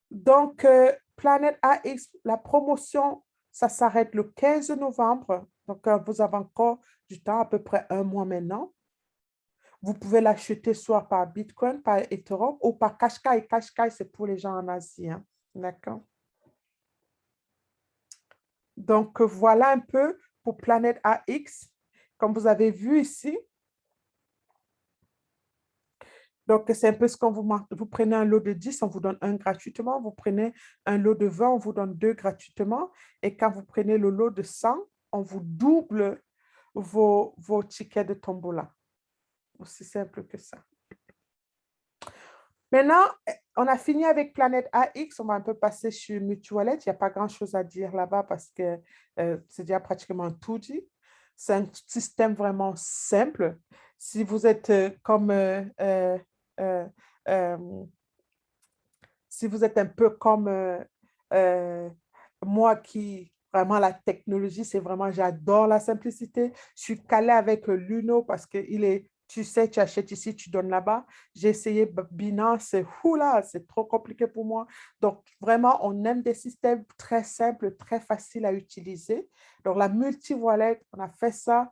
Donc, Planète AX, la promotion, ça s'arrête le 15 novembre. Donc, vous avez encore du temps, à peu près un mois maintenant. Vous pouvez l'acheter soit par Bitcoin, par Ethereum ou par Qashqai. Qashqai, c'est pour les gens en Asie. Hein. D'accord? Donc, voilà un peu pour Planète AX. Comme vous avez vu ici, donc, c'est un peu ce qu'on vous marque. Vous prenez un lot de 10, on vous donne un gratuitement. Vous prenez un lot de 20, on vous donne 2 gratuitement. Et quand vous prenez le lot de 100, on vous double vos tickets de tombola. Aussi simple que ça. Maintenant, on a fini avec Planète AX. On va un peu passer sur Mutuallet. Il n'y a pas grand-chose à dire là-bas parce que c'est déjà pratiquement tout dit. C'est un système vraiment simple. Si vous êtes comme euh, euh, si vous êtes un peu comme euh, moi qui, vraiment la technologie, c'est vraiment, j'adore la simplicité. Je suis calée avec Luno parce qu'il est, tu sais, tu achètes ici, tu donnes là-bas. J'ai essayé Binance, oula, c'est trop compliqué pour moi. Donc, vraiment, on aime des systèmes très simples, très faciles à utiliser. Donc, la multi-wallet, on a fait ça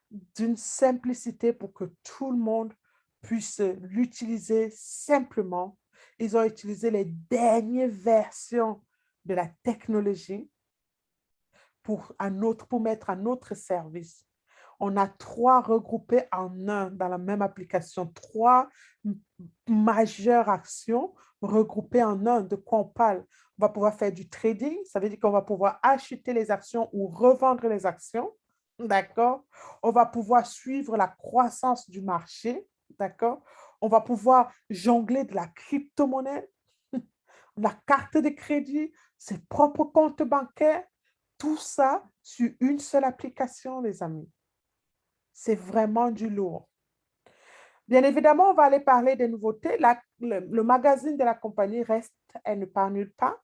d'une simplicité pour que tout le monde puisse l'utiliser simplement. Ils ont utilisé les dernières versions de la technologie pour mettre à notre service. On a 3 regroupés en un dans la même application, 3 majeures actions regroupées en un. De quoi on parle? On va pouvoir faire du trading, ça veut dire qu'on va pouvoir acheter les actions ou revendre les actions. D'accord? On va pouvoir suivre la croissance du marché. D'accord? On va pouvoir jongler de la crypto-monnaie, la carte de crédit, ses propres comptes bancaires. Tout ça sur une seule application, les amis. C'est vraiment du lourd. Bien évidemment, on va aller parler des nouveautés. Le magazine de la compagnie reste Elle ne part nulle part.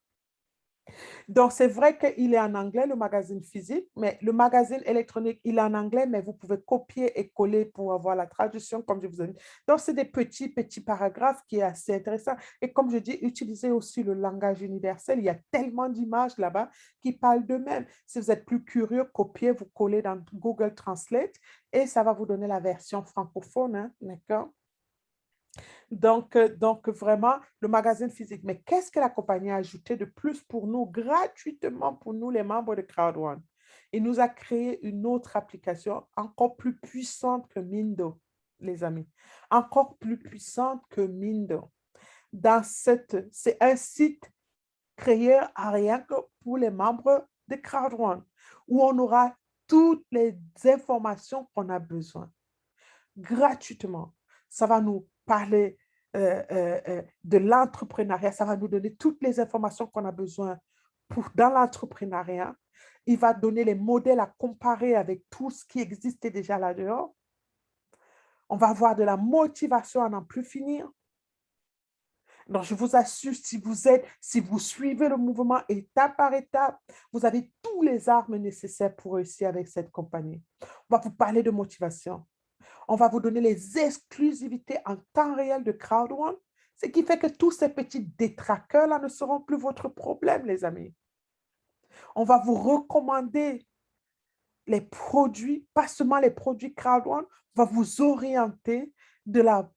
Donc, c'est vrai qu'il est en anglais, le magazine physique, mais le magazine électronique, il est en anglais, mais vous pouvez copier et coller pour avoir la traduction, comme je vous ai dit. Donc, c'est des petits paragraphes qui est assez intéressant. Et comme je dis, utilisez aussi le langage universel. Il y a tellement d'images là-bas qui parlent d'eux-mêmes. Si vous êtes plus curieux, copiez, vous collez dans Google Translate et ça va vous donner la version francophone, hein, d'accord? Donc, vraiment, le magazine physique. Mais qu'est-ce que la compagnie a ajouté de plus pour nous, gratuitement pour nous, les membres de CrowdOne? Il nous a créé une autre application encore plus puissante que Mindo, les amis. Encore plus puissante que Mindo. C'est un site créé à rien que pour les membres de CrowdOne, où on aura toutes les informations qu'on a besoin gratuitement. Ça va nous parler de l'entrepreneuriat, ça va nous donner toutes les informations qu'on a besoin dans l'entrepreneuriat. Il va donner les modèles à comparer avec tout ce qui existait déjà là-dehors. On va avoir de la motivation à n'en plus finir. Donc, je vous assure, si vous suivez le mouvement étape par étape, vous avez tous les armes nécessaires pour réussir avec cette compagnie. On va vous parler de motivation. On va vous donner les exclusivités en temps réel de CrowdOne, ce qui fait que tous ces petits détraqueurs-là ne seront plus votre problème, les amis. On va vous recommander les produits, pas seulement les produits CrowdOne, on va vous orienter de la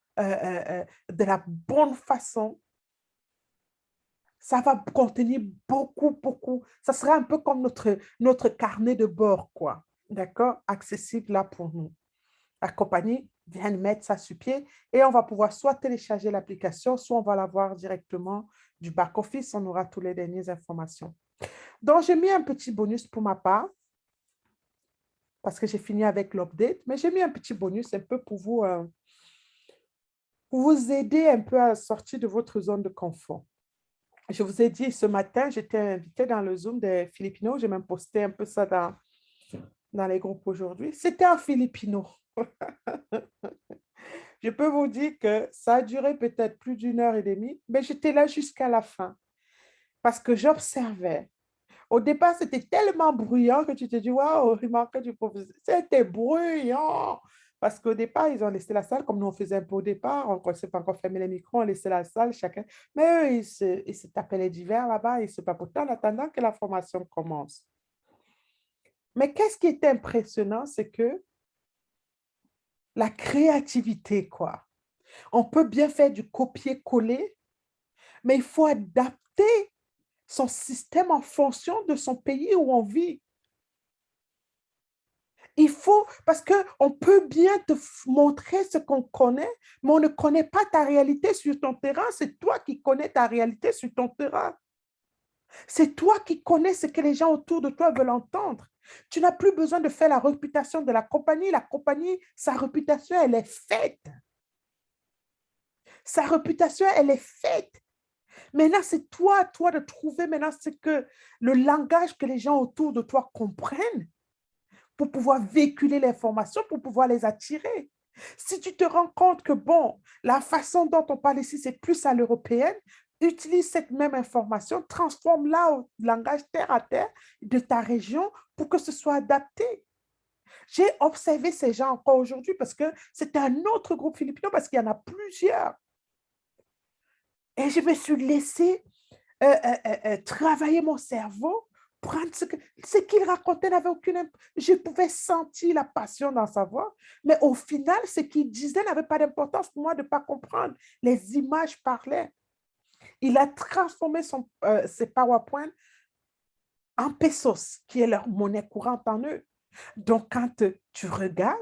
bonne façon. Ça va contenir beaucoup. Ça sera un peu comme notre carnet de bord, quoi. D'accord? Accessible là pour nous. La compagnie vient mettre ça sur pied et on va pouvoir soit télécharger l'application, soit on va l'avoir directement du back-office. On aura toutes les dernières informations. Donc, j'ai mis un petit bonus pour ma part parce que j'ai fini avec l'update, mais j'ai mis un petit bonus un peu pour vous aider un peu à sortir de votre zone de confort. Je vous ai dit ce matin, j'étais invitée dans le Zoom des Filipinos. J'ai même posté un peu ça dans les groupes aujourd'hui. C'était un Filipino. Je peux vous dire que ça a duré peut-être plus d'une heure et demie, mais j'étais là jusqu'à la fin parce que j'observais. Au départ, c'était tellement bruyant que tu te dis, waouh, il manquait du professeur. C'était bruyant. Parce qu'au départ, ils ont laissé la salle, comme nous on faisait un peu au départ, on ne s'est pas encore fermé les micros, on laissait la salle, chacun. Mais eux, ils se tapaient les divers là-bas, ils se papotaient en attendant que la formation commence. Mais qu'est-ce qui était impressionnant, c'est que la créativité, quoi. On peut bien faire du copier-coller, mais il faut adapter son système en fonction de son pays où on vit. Il faut, parce qu'on peut bien te montrer ce qu'on connaît, mais on ne connaît pas ta réalité sur ton terrain. C'est toi qui connais ta réalité sur ton terrain. C'est toi qui connais ce que les gens autour de toi veulent entendre. Tu n'as plus besoin de faire la réputation de la compagnie. La compagnie, sa réputation, elle est faite. Sa réputation, elle est faite. Maintenant, c'est toi de trouver maintenant ce que le langage que les gens autour de toi comprennent pour pouvoir véhiculer l'information, pour pouvoir les attirer. Si tu te rends compte que, bon, la façon dont on parle ici, c'est plus à l'européenne, utilise cette même information, transforme-la au langage terre à terre de ta région pour que ce soit adapté. J'ai observé ces gens encore aujourd'hui parce que c'était un autre groupe philippin, parce qu'il y en a plusieurs. Et je me suis laissé travailler mon cerveau, prendre ce qu'il racontait n'avait aucune... Je pouvais sentir la passion dans sa voix, mais au final, ce qu'il disait n'avait pas d'importance pour moi de ne pas comprendre. Les images parlaient. Il a transformé ses PowerPoint en pesos, qui est leur monnaie courante en eux. Donc, quand tu regardes,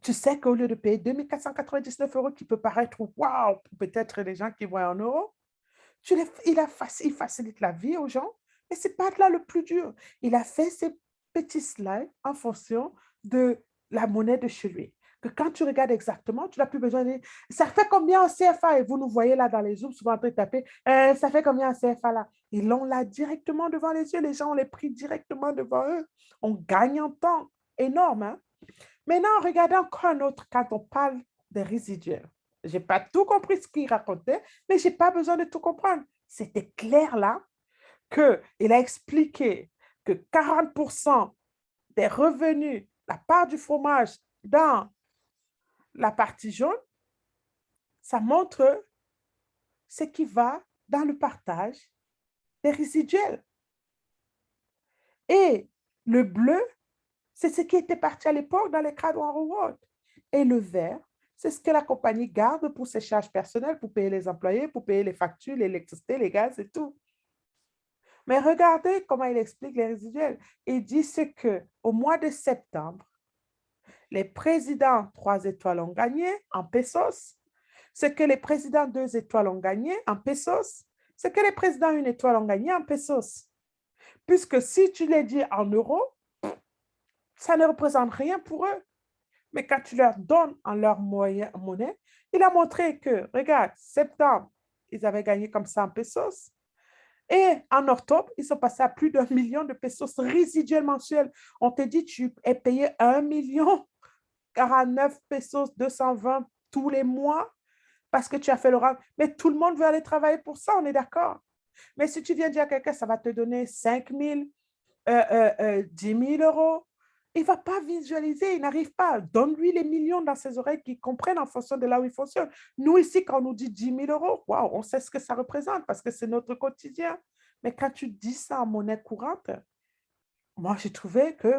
tu sais qu'au lieu de payer 2499 euros, qui peut paraître waouh, peut-être les gens qui voient en euros, il facilite la vie aux gens, mais ce n'est pas là le plus dur. Il a fait ces petits slides en fonction de la monnaie de chez lui. Que quand tu regardes exactement, tu n'as plus besoin de dire, ça fait combien en CFA? Et vous nous voyez là dans les Zooms, souvent en train de taper, ça fait combien en CFA là? Ils l'ont là directement devant les yeux, les gens ont les prix directement devant eux. On gagne en temps énorme. Hein? Maintenant, regardez encore un autre quand on parle des résiduels. Je n'ai pas tout compris ce qu'il racontait, mais je n'ai pas besoin de tout comprendre. C'était clair là qu'il a expliqué que 40% des revenus, la part du fromage dans la partie jaune, ça montre ce qui va dans le partage des résiduels. Et le bleu, c'est ce qui était parti à l'époque dans les cadres en reward. Et le vert, c'est ce que la compagnie garde pour ses charges personnelles, pour payer les employés, pour payer les factures, l'électricité, les gaz et tout. Mais regardez comment il explique les résiduels. Il dit ce qu'au mois de septembre, les présidents 3 étoiles ont gagné en pesos, ce que les présidents 2 étoiles ont gagné en pesos, ce que les présidents 1 étoile ont gagné en pesos. Puisque si tu les dis en euros, ça ne représente rien pour eux. Mais quand tu leur donnes en leur monnaie, il a montré que, regarde, septembre, ils avaient gagné comme ça en pesos. Et en octobre, ils sont passés à plus d'1 million de pesos résiduels mensuels. On te dit, tu es payé 1 million 49 pesos 220 tous les mois parce que tu as fait le rang. Mais tout le monde veut aller travailler pour ça, on est d'accord. Mais si tu viens dire à quelqu'un, ça va te donner 5 000, 10 000 euros, il ne va pas visualiser, il n'arrive pas. Donne-lui les millions dans ses oreilles qui comprennent en fonction de là où il fonctionne. Nous, ici, quand on nous dit 10 000 euros, wow, on sait ce que ça représente parce que c'est notre quotidien. Mais quand tu dis ça en monnaie courante, moi, j'ai trouvé que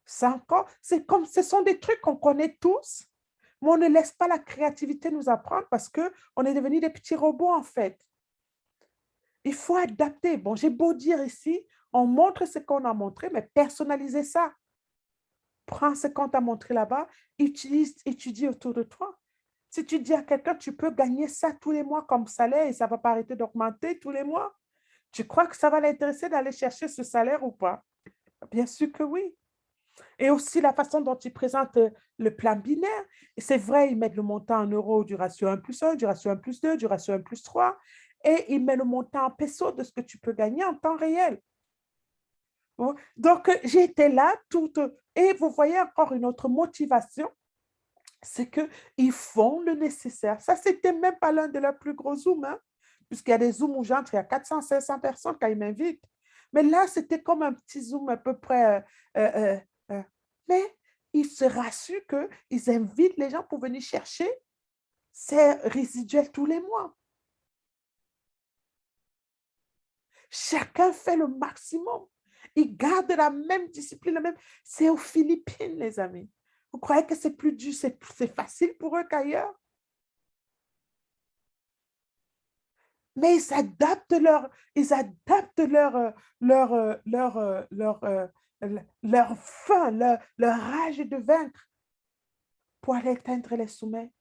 ça encore, c'est comme, ce sont des trucs qu'on connaît tous, mais on ne laisse pas la créativité nous apprendre parce qu'on est devenus des petits robots, en fait. Il faut adapter. Bon, j'ai beau dire ici, on montre ce qu'on a montré, mais personnaliser ça. Prends ce qu'on t'a montré là-bas, utilise, étudie autour de toi. Si tu dis à quelqu'un, tu peux gagner ça tous les mois comme salaire et ça ne va pas arrêter d'augmenter tous les mois, tu crois que ça va l'intéresser d'aller chercher ce salaire ou pas? Bien sûr que oui. Et aussi la façon dont ils présentent le plan binaire. Et c'est vrai, ils mettent le montant en euros du ratio 1+1, du ratio 1+2, du ratio 1+3, et ils mettent le montant en pesos de ce que tu peux gagner en temps réel. Donc, j'étais là toute, et vous voyez encore une autre motivation, c'est qu'ils font le nécessaire. Ça, c'était même pas l'un de leurs plus gros zooms, hein, puisqu'il y a des zooms où j'entre, il y a 400, 500 personnes quand ils m'invitent. Mais là, c'était comme un petit zoom à peu près. Euh, mais ils se rassurent qu'ils invitent les gens pour venir chercher ces résiduels tous les mois. Chacun fait le maximum. Ils gardent la même discipline. C'est aux Philippines, les amis. Vous croyez que c'est plus dur, c'est facile pour eux qu'ailleurs? Mais leur faim, leur rage de vaincre pour aller atteindre les sommets.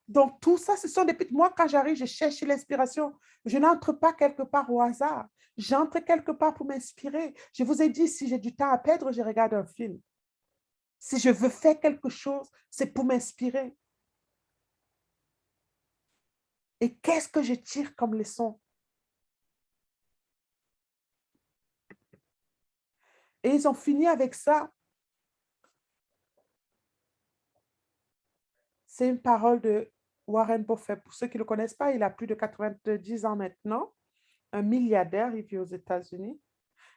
Donc, tout ça, ce sont des petites... Moi, quand j'arrive, je cherche l'inspiration. Je n'entre pas quelque part au hasard. J'entre quelque part pour m'inspirer. Je vous ai dit, si j'ai du temps à perdre, je regarde un film. Si je veux faire quelque chose, c'est pour m'inspirer. Et qu'est-ce que je tire comme leçon? Et ils ont fini avec ça. C'est une parole de Warren Buffett. Pour ceux qui ne le connaissent pas, il a plus de 90 ans maintenant. Un milliardaire, il vit aux États-Unis.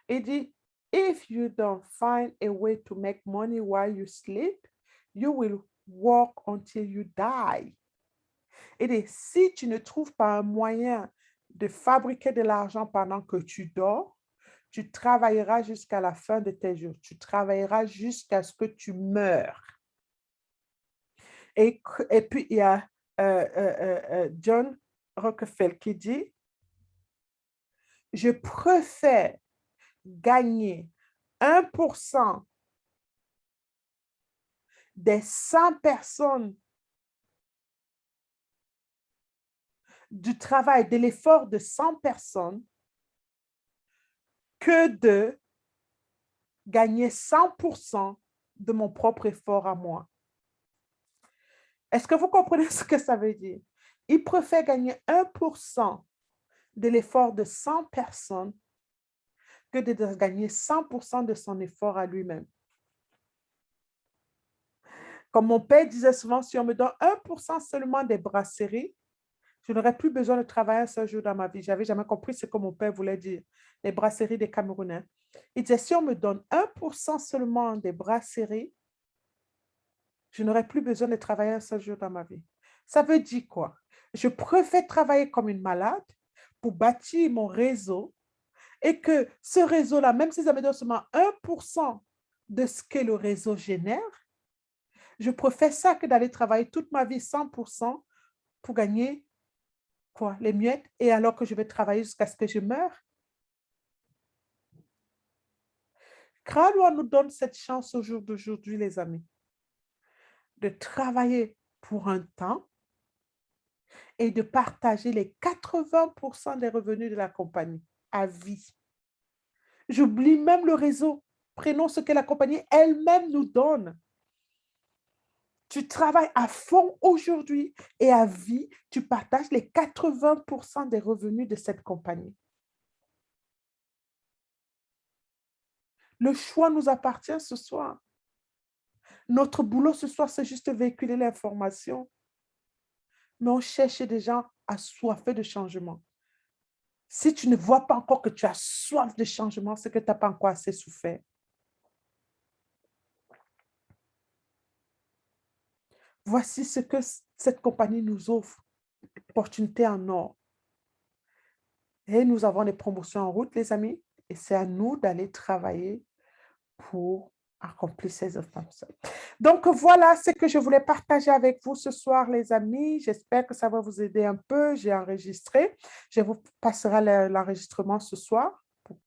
Il dit, if you don't find a way to make money while you sleep, you will work until you die. Il dit, si tu ne trouves pas un moyen de fabriquer de l'argent pendant que tu dors, tu travailleras jusqu'à la fin de tes jours. Tu travailleras jusqu'à ce que tu meurs. Et puis, il y a John Rockefeller qui dit, je préfère gagner 1% des 100 personnes du travail, de l'effort de 100 personnes, que de gagner 100% de mon propre effort à moi. Est-ce que vous comprenez ce que ça veut dire? Il préfère gagner 1% de l'effort de 100 personnes que de gagner 100% de son effort à lui-même. Comme mon père disait souvent, si on me donne 1% seulement des brasseries, je n'aurais plus besoin de travailler un seul jour dans ma vie. Je n'avais jamais compris ce que mon père voulait dire, les brasseries des Camerounais. Il disait, si on me donne 1% seulement des brasseries, je n'aurais plus besoin de travailler un seul jour dans ma vie. Ça veut dire quoi? Je préfère travailler comme une malade pour bâtir mon réseau et que ce réseau-là, même si ça me donne seulement 1% de ce que le réseau génère, je préfère ça que d'aller travailler toute ma vie 100% pour gagner quoi? Les miettes et alors que je vais travailler jusqu'à ce que je meure. Grâce nous donne cette chance au jour d'aujourd'hui, les amis, de travailler pour un temps et de partager les 80% des revenus de la compagnie à vie. J'oublie même le réseau. Prenons ce que la compagnie elle-même nous donne. Tu travailles à fond aujourd'hui et à vie, tu partages les 80% des revenus de cette compagnie. Le choix nous appartient ce soir. Notre boulot ce soir, c'est juste véhiculer l'information. Mais on cherche des gens assoiffés de changement. Si tu ne vois pas encore que tu as soif de changement, c'est que tu n'as pas encore assez souffert. Voici ce que cette compagnie nous offre. Opportunité en or. Et nous avons des promotions en route, les amis. Et c'est à nous d'aller travailler pour accomplir ces offres. Donc, voilà ce que je voulais partager avec vous ce soir, les amis. J'espère que ça va vous aider un peu. J'ai enregistré. Je vous passerai l'enregistrement ce soir.